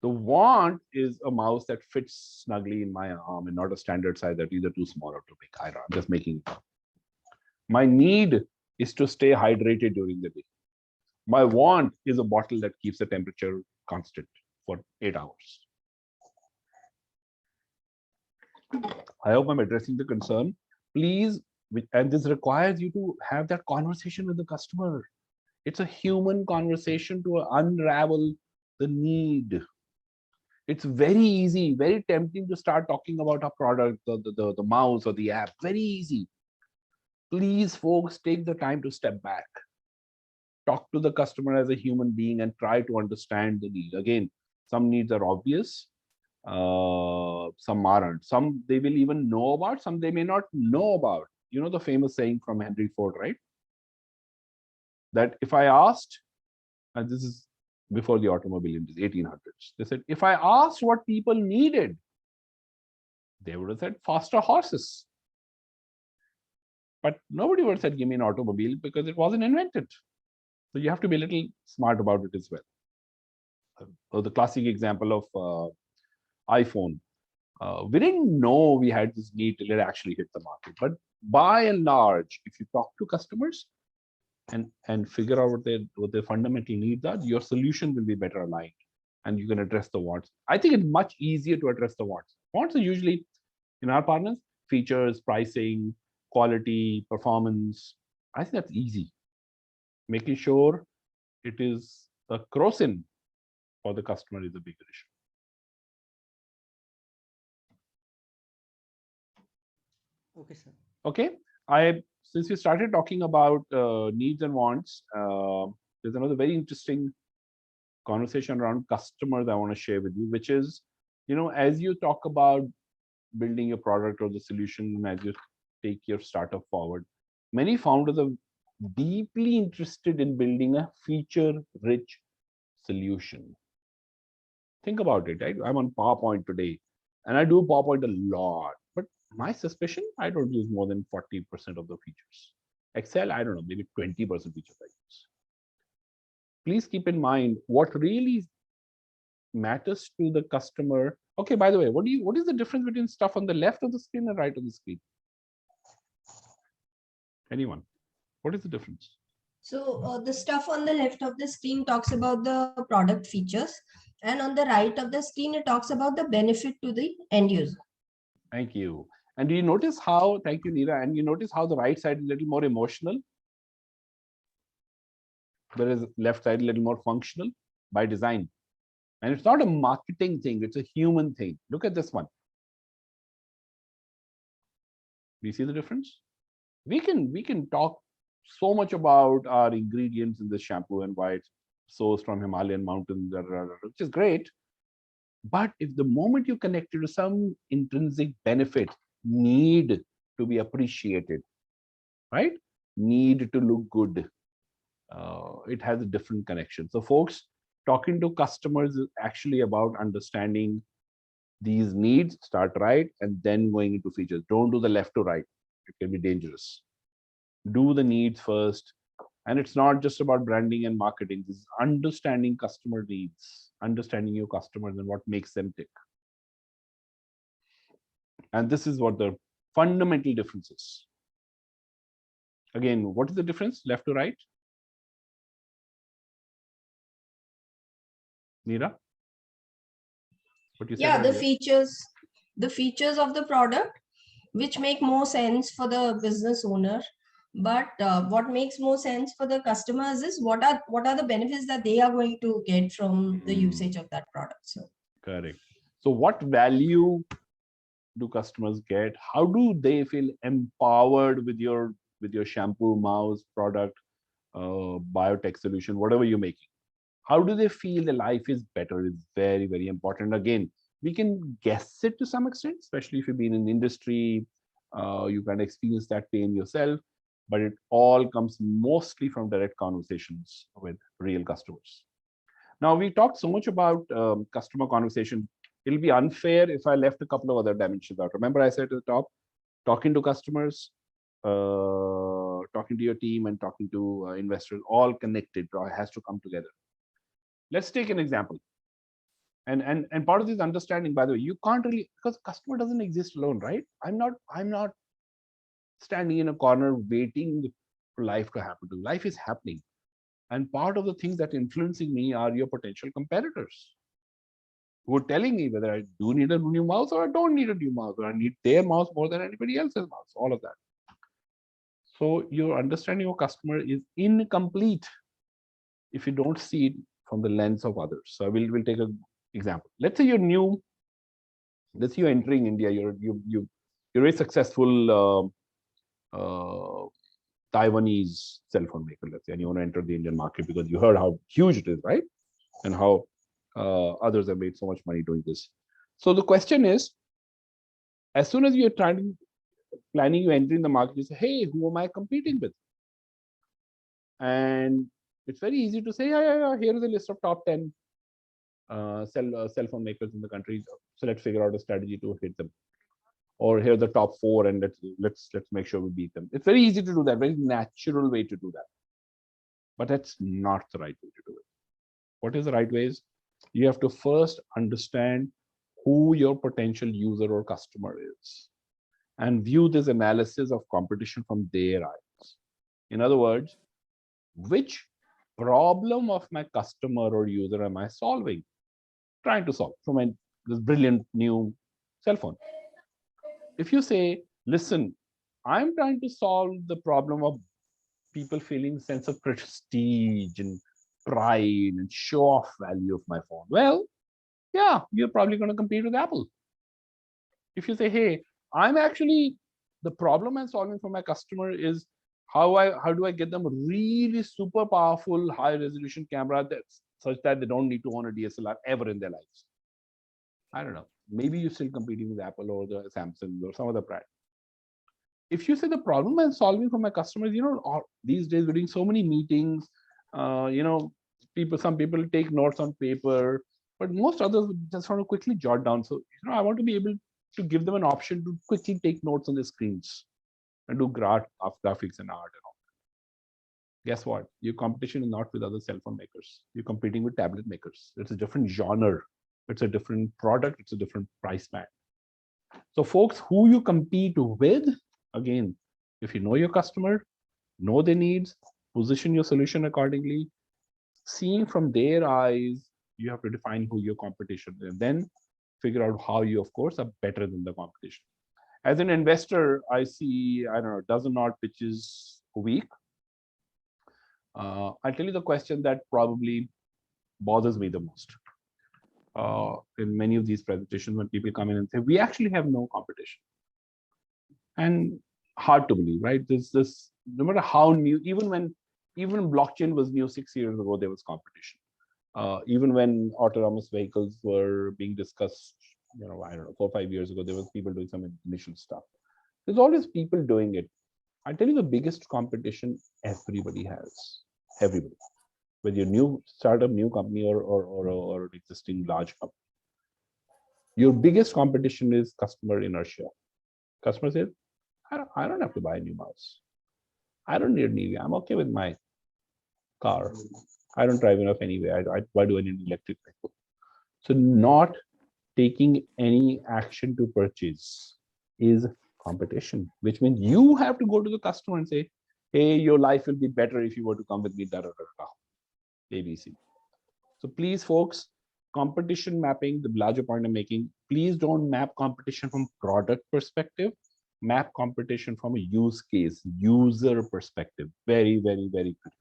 The want is a mouse that fits snugly in my arm and not a standard size that's either too small or too big. I'm just making it up. My need is to stay hydrated during the day. My want is a bottle that keeps the temperature constant for 8 hours. I hope I'm addressing the concern. Please, and this requires you to have that conversation with the customer. It's a human conversation to unravel the need. It's very easy, very tempting to start talking about a product, the mouse or the app. Very easy. Please, folks, take the time to step back. Talk to the customer as a human being and try to understand the need. Again, some needs are obvious. Some aren't. Some they will even know about, some they may not know about. You know the famous saying from Henry Ford, right? That if I asked, and this is before the automobile in the 1800s, they said, if I asked what people needed, they would have said faster horses. But nobody would have said, give me an automobile, because it wasn't invented. So you have to be a little smart about it as well. So the classic example of iPhone. We didn't know we had this need till it actually hit the market. But by and large, if you talk to customers and figure out what their fundamental needs are, your solution will be better aligned, and you can address the wants. I think it's much easier to address the wants. Wants are usually, in our parlance, features, pricing, quality, performance. I think that's easy. Making sure it is a cross-in for the customer is a bigger issue. Okay, sir. Okay. Since we started talking about needs and wants, there's another very interesting conversation around customers I want to share with you, which is, as you talk about building your product or the solution, as you take your startup forward, many founders are deeply interested in building a feature-rich solution. Think about it, right? I'm on PowerPoint today, and I do PowerPoint a lot, but my suspicion, I don't use more than 40% of the features. Excel, I don't know, maybe 20% features I use. Please keep in mind what really matters to the customer. Okay, by the way, what is the difference between stuff on the left of the screen and right of the screen? Anyone? What is the difference? So the stuff on the left of the screen talks about the product features, and on the right of the screen, it talks about the benefit to the end user. Thank you. And do you notice how, thank you, Neera, and you notice how the right side is a little more emotional, whereas left side a little more functional by design. And it's not a marketing thing, it's a human thing. Look at this one. Do you see the difference? We can talk so much about our ingredients in this shampoo and why it's sourced from Himalayan mountains, which is great. But if the moment you connect it to some intrinsic benefit, need to be appreciated, right? Need to look good. It has a different connection. So folks, talking to customers is actually about understanding these needs, start right, and then going into features. Don't do the left to right. It can be dangerous. Do the needs first. And it's not just about branding and marketing. This is understanding customer needs, understanding your customers and what makes them tick. And this is what the fundamental difference is. Again, what is the difference, left to right? Meera? What you said Yeah, the earlier? features of the product, which make more sense for the business owner. But what makes more sense for the customers is what are the benefits that they are going to get from the usage of that product. So correct. So what value do customers get? How do they feel empowered with your shampoo, mouse product, biotech solution, whatever you're making? How do they feel the life is better is very, very important. Again, we can guess it to some extent, especially if you've been in the industry, you can experience that pain yourself, but it all comes mostly from direct conversations with real customers. Now, we talked so much about customer conversation. It'll be unfair if I left a couple of other dimensions out. Remember I said at the top, talking to customers, talking to your team, and talking to investors, all connected, has to come together. Let's take an example. And part of this understanding, by the way, you can't really, because customer doesn't exist alone, right? I'm not standing in a corner waiting for life to happen to me. Life is happening. And part of the things that influencing me are your potential competitors who are telling me whether I do need a new mouse or I don't need a new mouse, or I need their mouse more than anybody else's mouse, all of that. So your understanding of customer is incomplete if you don't see it from the lens of others. So we'll take an example. Let's say you're new. Let's say you're entering India. You're a very successful Taiwanese cell phone maker, let's say, and you want to enter the Indian market because you heard how huge it is, right? And how others have made so much money doing this. So the question is, as soon as you're planning you entering the market, you say, hey, who am I competing with? And it's very easy to say, yeah, here is a list of top 10 cell phone makers in the country. So let's figure out a strategy to hit them. Or here are the top 4, and let's make sure we beat them. It's very easy to do that, very natural way to do that. But that's not the right way to do it. What is the right way is, you have to first understand who your potential user or customer is and view this analysis of competition from their eyes. In other words, which problem of my customer or user am I trying to solve from this brilliant new cell phone? If you say, listen, I'm trying to solve the problem of people feeling sense of prestige and pride and show off value of my phone. Well, yeah, you're probably going to compete with Apple. If you say, hey, the problem I'm solving for my customer is how do I get them a really super powerful high resolution camera that's such that they don't need to own a DSLR ever in their lives. I don't know. Maybe you're still competing with Apple or the Samsung or some other brand. If you say the problem I'm solving for my customers, these days we're doing so many meetings, some people take notes on paper, but most others just want to quickly jot down. So, I want to be able to give them an option to quickly take notes on the screens and do graphics and art and all. Guess what? Your competition is not with other cell phone makers. You're competing with tablet makers. It's a different genre. It's a different product. It's a different price band. So folks, who you compete with, again, if you know your customer, know their needs, position your solution accordingly, seeing from their eyes, you have to define who your competition is, and then figure out how you, of course, are better than the competition. As an investor, I see, I don't know, dozen odd pitches a week. I'll tell you the question that probably bothers me the most. In many of these presentations, when people come in and say, we actually have no competition. And hard to believe, right? This, no matter how new, even blockchain was new 6 years ago, there was competition. Even when autonomous vehicles were being discussed, I don't know, 4 or 5 years ago, there was people doing some initial stuff. There's always people doing it. I'll tell you the biggest competition everybody has. Everybody. Whether you're new startup, new company, or an existing large company. Your biggest competition is customer inertia. Customer says, I don't have to buy a new mouse. I don't need an EV. I'm okay with my car. I don't drive enough anyway. Why do I need an electric vehicle? So not taking any action to purchase is competition, which means you have to go to the customer and say, hey, your life will be better if you were to come with me, ABC. So please, folks, competition mapping, the larger point I'm making, please don't map competition from product perspective. Map competition from a use case, user perspective. Very, very, very good.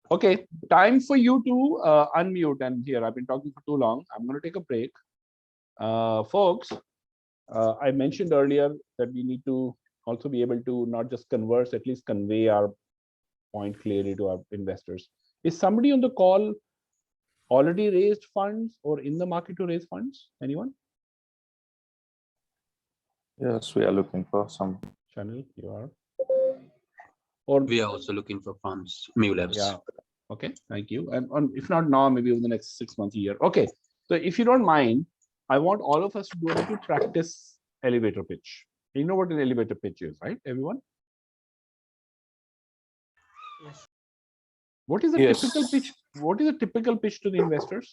Okay, time for you to unmute. And here, I've been talking for too long. I'm going to take a break. Folks, I mentioned earlier that we need to also be able to not just converse, at least convey our point clearly to our investors. Is somebody on the call already raised funds or in the market to raise funds? Anyone? Yes, we are looking for some. Channel, you are. Or we are also looking for funds, Mu Labs. Yeah. Okay, thank you. And if not now, maybe over the next 6 months, a year. Okay, so if you don't mind, I want all of us to do a little practice elevator pitch. You know what an elevator pitch is, right, everyone? Yes. What is a typical pitch? What is a typical pitch to the investors?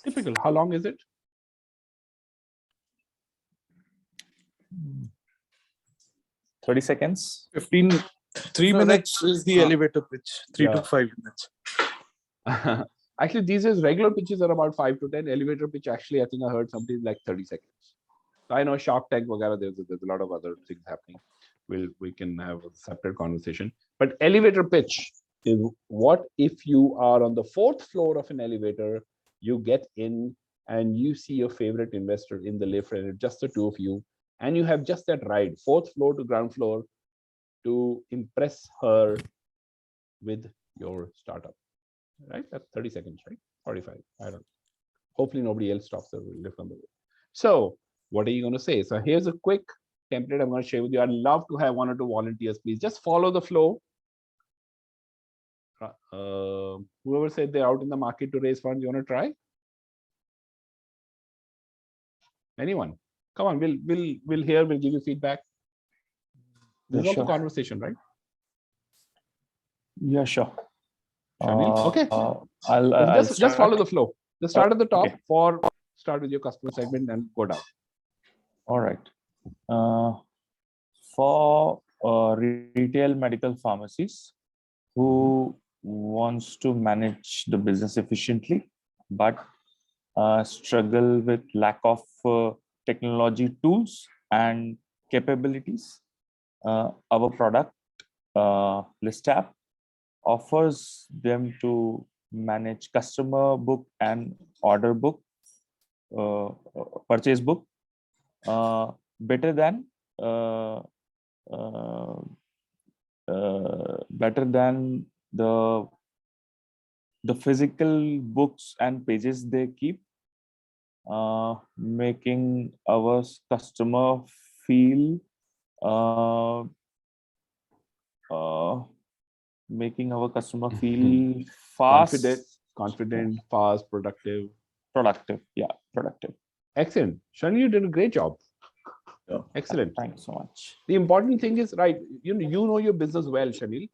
Typical. How long is it? 30 seconds. 3 minutes is the elevator pitch. 3 to 5 minutes. Actually, these days regular pitches are about 5 to 10. Elevator pitch, actually, I think I heard something like 30 seconds. So I know Shark Tank, there's a lot of other things happening. We can have a separate conversation. But elevator pitch is what if you are on the 4th floor of an elevator, you get in and you see your favorite investor in the lift, and it's just the two of you, and you have just that ride, 4th floor to ground floor, to impress her with your startup, right? That's 30 seconds, right? 45, I don't know. Hopefully nobody else stops the lift on the way. So what are you going to say? So here's a quick template I'm going to share with you. I'd love to have 1 or 2 volunteers, please. Just follow the flow. Whoever said they're out in the market to raise funds, you want to try? Anyone? Come on, we'll hear, we'll give you feedback. This is also conversation, right? Yeah, sure. Okay. I'll just follow the flow. Just start at the top, okay. Start with your customer segment and go down. All right. For retail medical pharmacies who wants to manage the business efficiently, but struggle with lack of technology tools and capabilities, our product list app offers them to manage customer book and order book, purchase book, better than the physical books and pages they keep, making our customer feel fast, confident, fast, productive. Yeah, productive. Excellent. Shani, you did a great job. Excellent. Thanks so much. The important thing is, right, you know your business well, Shanil.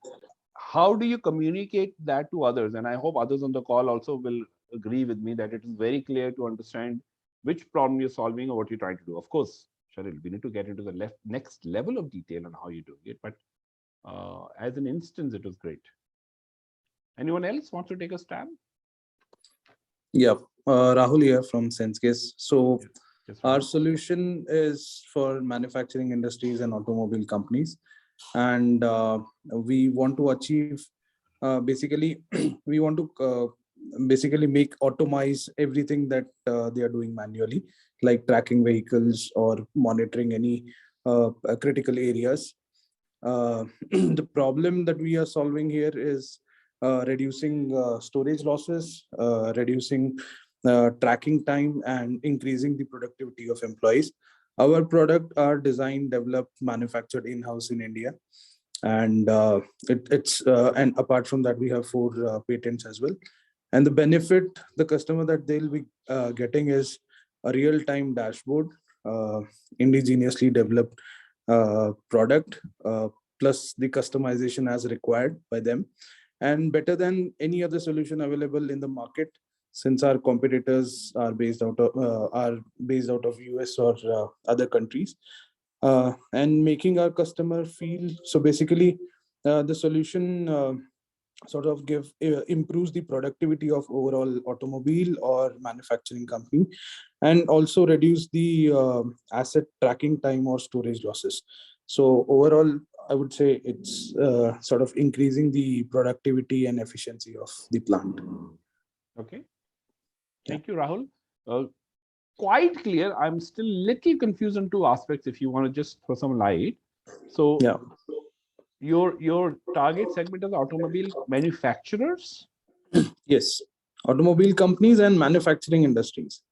How do you communicate that to others? And I hope others on the call also will agree with me that it is very clear to understand which problem you're solving or what you're trying to do. Of course, Shanil, we need to get into the next level of detail on how you're doing it. But as an instance, it was great. Anyone else wants to take a stab? Yeah, Rahul here from SenseCase. So our solution is for manufacturing industries and automobile companies. And we want to achieve, basically, we want to basically automate everything that they are doing manually, like tracking vehicles or monitoring any critical areas. The problem that we are solving here is reducing storage losses, reducing tracking time, and increasing the productivity of employees. Our product are designed, developed, manufactured in-house in India, and and apart from that, we have 4 patents as well. And the benefit the customer that they'll be getting is a real-time dashboard, indigenously developed product, plus the customization as required by them, and better than any other solution available in the market, since our competitors are based out of US or other countries, and making our customer feel. So basically, the solution sort of improves the productivity of overall automobile or manufacturing company, and also reduce the asset tracking time or storage losses. So overall, I would say it's sort of increasing the productivity and efficiency of the plant. Okay. Thank you, Rahul. Quite clear. I'm still little confused on two aspects if you want to just throw some light. So yeah, your target segment is automobile manufacturers? Yes, automobile companies and manufacturing industries.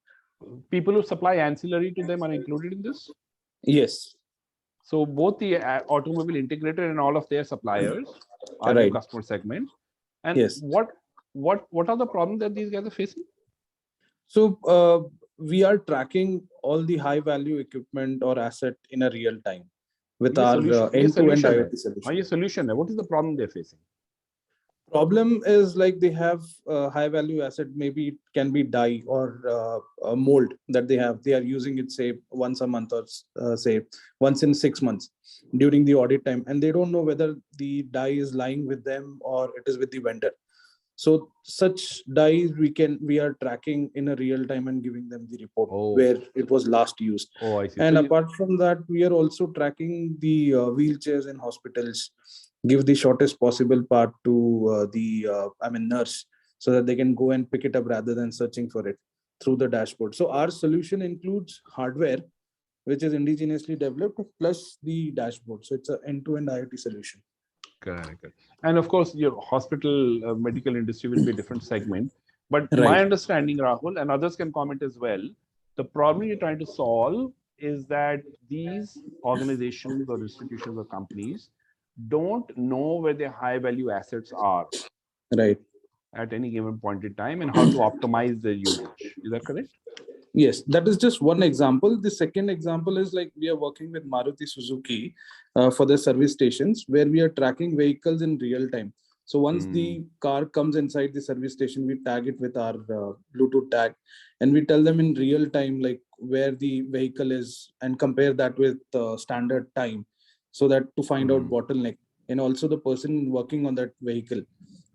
People who supply ancillary to them are included in this? Yes. So both the automobile integrator and all of their suppliers are Right. your customer segment. And Yes. what are the problems that these guys are facing? So we are tracking all the high value equipment or asset in a real time with our end-to-end IoT solution. What is the problem they're facing? Problem is like they have high value asset, maybe it can be dye or a mold that they are using it, say once a month or say once in 6 months during the audit time, and they don't know whether the dye is lying with them or it is with the vendor. So such dyes we are tracking in a real time and giving them the report where it was last used. I see. And apart from that, we are also tracking the wheelchairs in hospitals, give the shortest possible path to the nurse, so that they can go and pick it up rather than searching for it through the dashboard. So our solution includes hardware, which is indigenously developed, plus the dashboard. So it's an end-to-end IoT solution. Correct. And of course, your hospital medical industry will be a different segment. But Right. My understanding, Rahul, and others can comment as well, the problem you're trying to solve is that these organizations or institutions or companies don't know where their high value assets are. Right. At any given point in time, and how to optimize their usage. Is that correct? Yes, that is just one example. The second example is like we are working with Maruti Suzuki for the service stations, where we are tracking vehicles in real time. So once the car comes inside the service station, we tag it with our Bluetooth tag, and we tell them in real time like where the vehicle is and compare that with standard time, so that to find out bottleneck, and also the person working on that vehicle.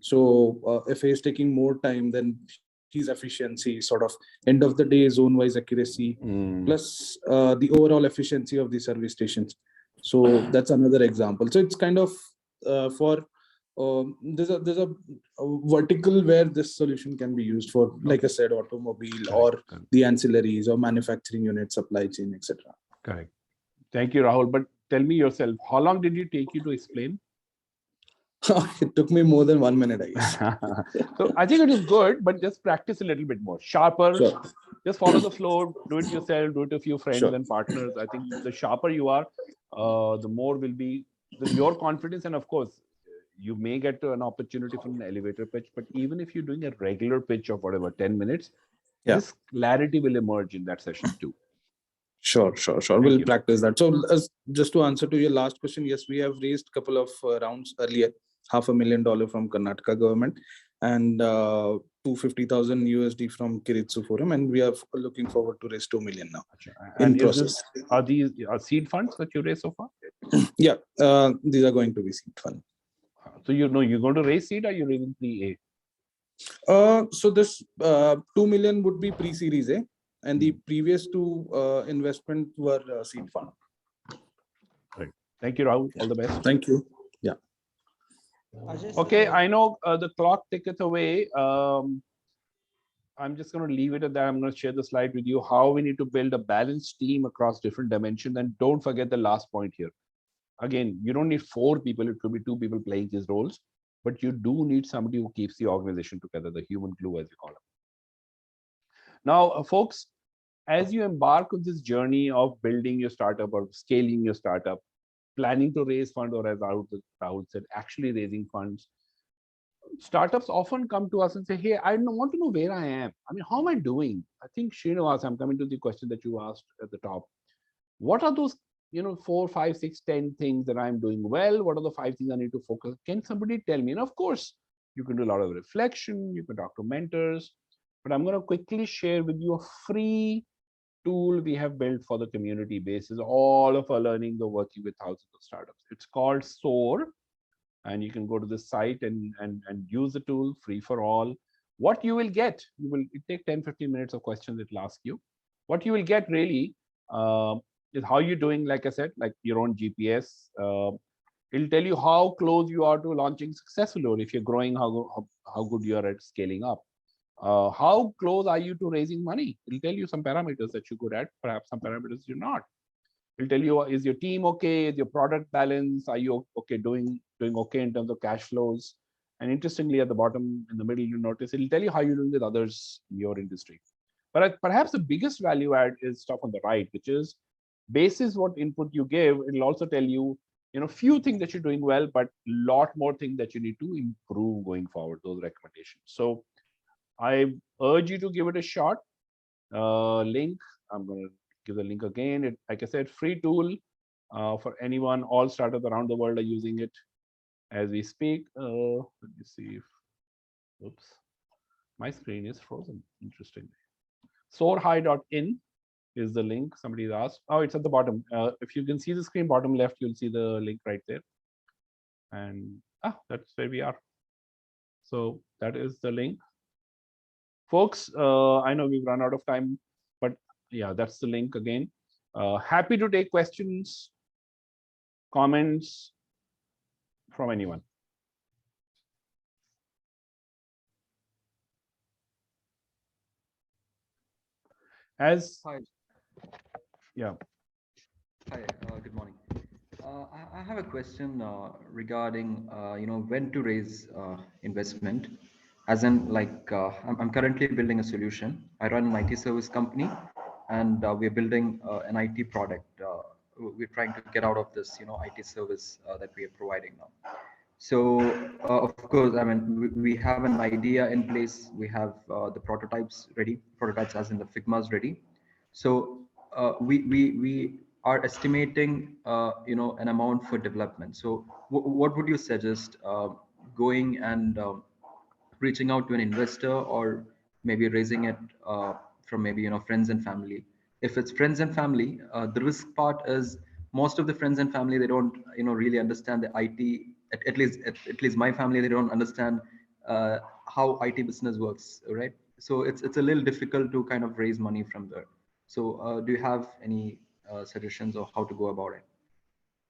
So if he's taking more time, then his efficiency, sort of end of the day zone-wise accuracy, plus the overall efficiency of the service stations. So that's another example. So it's kind of for there's a vertical where this solution can be used for, like I said, automobile or the ancillaries or manufacturing unit, supply chain, etc. Correct. Thank you, Rahul. But tell me yourself, how long did it take you to explain? It took me more than 1 minute, I guess. So I think it is good, but just practice a little bit more. Sharper, Sure. Just follow the flow, do it yourself, do it to a few friends Sure. and partners. I think the sharper you are, the more will be your confidence. And of course, you may get to an opportunity from an elevator pitch, but even if you're doing a regular pitch of whatever, 10 minutes, this clarity will emerge in that session too. Sure. We'll practice that. So just to answer to your last question, yes, we have raised a couple of rounds earlier, $500,000 from Karnataka government and $250,000 USD from Kiritsu Forum, and we are looking forward to raise 2 million now. And are these seed funds that you raised so far? Yeah, these are going to be seed funds. So you're going to raise seed, or you're raising pre-A? So this 2 million would be pre-series A, and the previous two investment were seed fund. Right. Thank you, Rahul. All the best. Thank you. Yeah. Okay, I know the clock ticketh away. I'm just going to leave it at that. I'm going to share the slide with you, how we need to build a balanced team across different dimensions. And don't forget the last point here. Again, you don't need 4 people. It could be 2 people playing these roles, but you do need somebody who keeps the organization together, the human glue, as we call it. Now, folks, as you embark on this journey of building your startup or scaling your startup, planning to raise funds, or as Rahul said, actually raising funds, startups often come to us and say, hey, I want to know where I am. I mean, how am I doing? I think, Srinivas, I'm coming to the question that you asked at the top. What are those 4, 5, 6, 10 things that I'm doing well? What are the 5 things I need to focus? Can somebody tell me? And of course, you can do a lot of reflection. You can talk to mentors. But I'm going to quickly share with you a free tool we have built for the community basis. All of our learning, the working with thousands of startups. It's called SOAR, and you can go to this site and use the tool, free for all. What you will get, it take 10-15 minutes of questions it will ask you. What you will get really is how you're doing, like I said, like your own GPS. It'll tell you how close you are to launching successfully, or if you're growing, how good you are at scaling up. How close are you to raising money? It'll tell you some parameters that you're good at, perhaps some parameters you're not. It'll tell you, is your team okay? Is your product balance? Are you okay doing okay in terms of cash flows? And interestingly, at the bottom in the middle, you notice it'll tell you how you're doing with others in your industry. But perhaps the biggest value add is stuff on the right, which is basis what input you give. It'll also tell you, few things that you're doing well, but lot more things that you need to improve going forward, those recommendations. So I urge you to give it a shot. Link, I'm going to give the link again. Like I said, free tool for anyone. All startups around the world are using it as we speak. Let me see if, oops, my screen is frozen. Interesting. Soarhigh.in is the link. Somebody's asked. Oh, it's at the bottom. If you can see the screen bottom left, you'll see the link right there. And that's where we are. So that is the link. Folks, I know we've run out of time, but yeah, that's the link again. Happy to take questions, comments from anyone. Hi. Yeah. Hi, good morning. I have a question regarding, when to raise investment. As in, like, I'm currently building a solution. I run an IT service company, and we're building an IT product. We're trying to get out of this, IT service that we are providing now. So, of course, I mean, we have an idea in place. We have the prototypes ready, prototypes as in the Figmas ready. So we are estimating, an amount for development. So what would you suggest, going and reaching out to an investor, or maybe raising it from maybe, friends and family? If it's friends and family, the risk part is most of the friends and family, they don't, really understand the IT. At least my family, they don't understand how IT business works, right? So it's a little difficult to kind of raise money from there. So do you have any suggestions of how to go about it?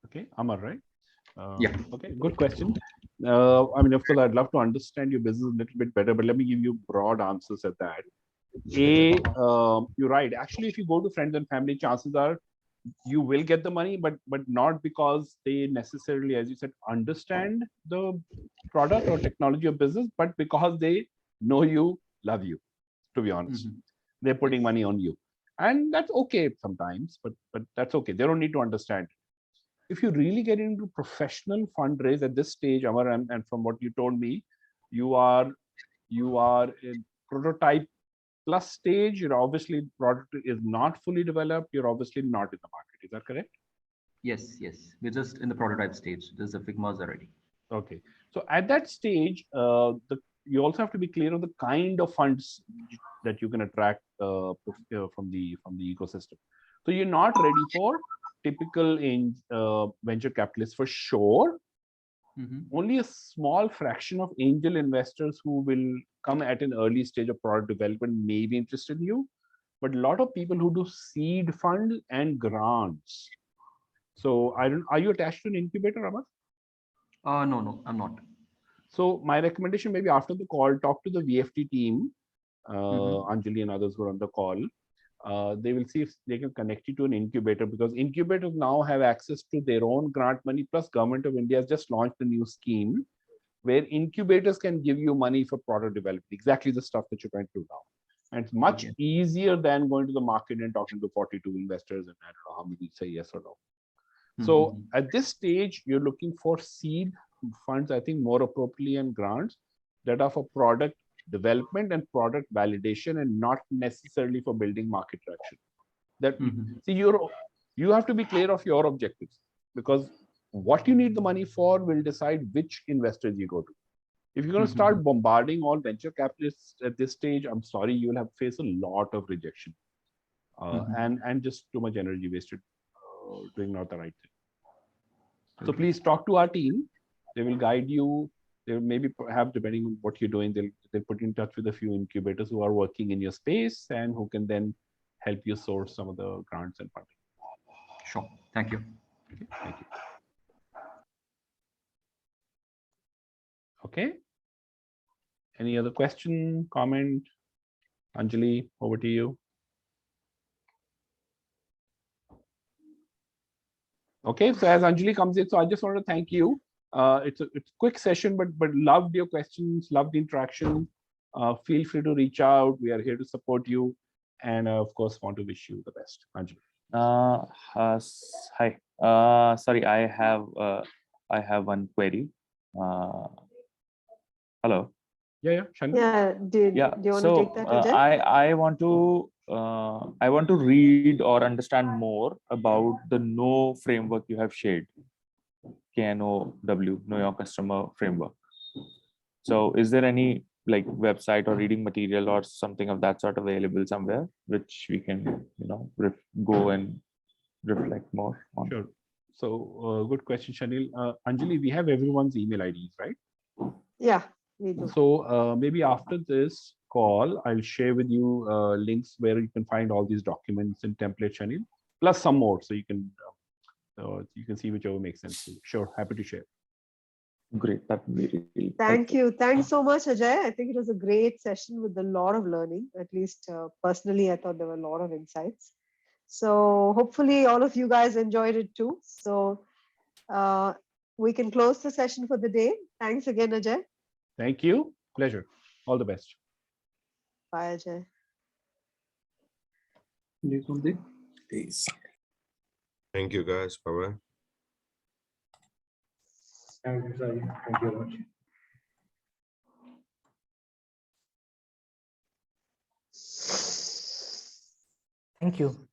Okay, Amar, right? Yeah. Okay, good question. I mean, of course, I'd love to understand your business a little bit better, but let me give you broad answers at that. You're right. Actually, if you go to friends and family, chances are you will get the money, but not because they necessarily, as you said, understand the product or technology of business, but because they know you, love you, to be honest. They're putting money on you. And that's okay sometimes, but that's okay. They don't need to understand. If you really get into professional fundraise at this stage, Amar, and from what you told me, you are in prototype plus stage. You're obviously product is not fully developed. You're obviously not in the market. Is that correct? Yes. We're just in the prototype stage. There's the Figmas already. Okay. So at that stage, you also have to be clear on the kind of funds that you can attract from the ecosystem. So you're not ready for typical venture capitalists for sure. Only a small fraction of angel investors who will come at an early stage of product development may be interested in you, but a lot of people who do seed fund and grants. So are you attached to an incubator, Amar? No, I'm not. So my recommendation, maybe after the call, talk to the VFT team, Anjali and others who are on the call. They will see if they can connect you to an incubator, because incubators now have access to their own grant money. Plus, Government of India has just launched a new scheme where incubators can give you money for product development, exactly the stuff that you're trying to do now. And it's much easier than going to the market and talking to 42 investors and I don't know how many say yes or no. So at this stage, you're looking for seed funds, I think more appropriately, and grants that are for product development and product validation, and not necessarily for building market traction. That see, you have to be clear of your objectives, because what you need the money for will decide which investors you go to. If you're going to start bombarding all venture capitalists at this stage, I'm sorry, you will have faced a lot of rejection and just too much energy wasted doing not the right thing. So please talk to our team. They will guide you. They'll maybe perhaps, depending on what you're doing, they'll put you in touch with a few incubators who are working in your space and who can then help you source some of the grants and funding. Sure. Thank you. Okay, thank you. Okay. Any other question, comment? Anjali, over to you. Okay, so as Anjali comes in, so I just want to thank you. It's a quick session, but loved your questions, loved the interaction. Feel free to reach out. We are here to support you, and of course, want to wish you the best, Anjali. Hi. Sorry, I have one query. Hello. Yeah, Shannon. Yeah, do you want to take that, Ajay? I want to read or understand more about the Know framework you have shared. KNOW, Know Your Customer framework. So is there any like website or reading material or something of that sort available somewhere which we can, go and reflect more on? Sure. So good question, Shanil. Anjali, we have everyone's email IDs, right? Yeah, we do. So maybe after this call, I'll share with you links where you can find all these documents in template, Shanil, plus some more, so you can see whichever makes sense to you. Sure, happy to share. Great, that would be really Thank you. Thanks so much, Ajay. I think it was a great session with a lot of learning. At least personally, I thought there were a lot of insights. So hopefully all of you guys enjoyed it too. So we can close the session for the day. Thanks again, Ajay. Thank you. Pleasure. All the best. Bye, Ajay. Peace. Thank you, guys. Bye-bye. Thank you, Sai. Thank you very much. Thank you.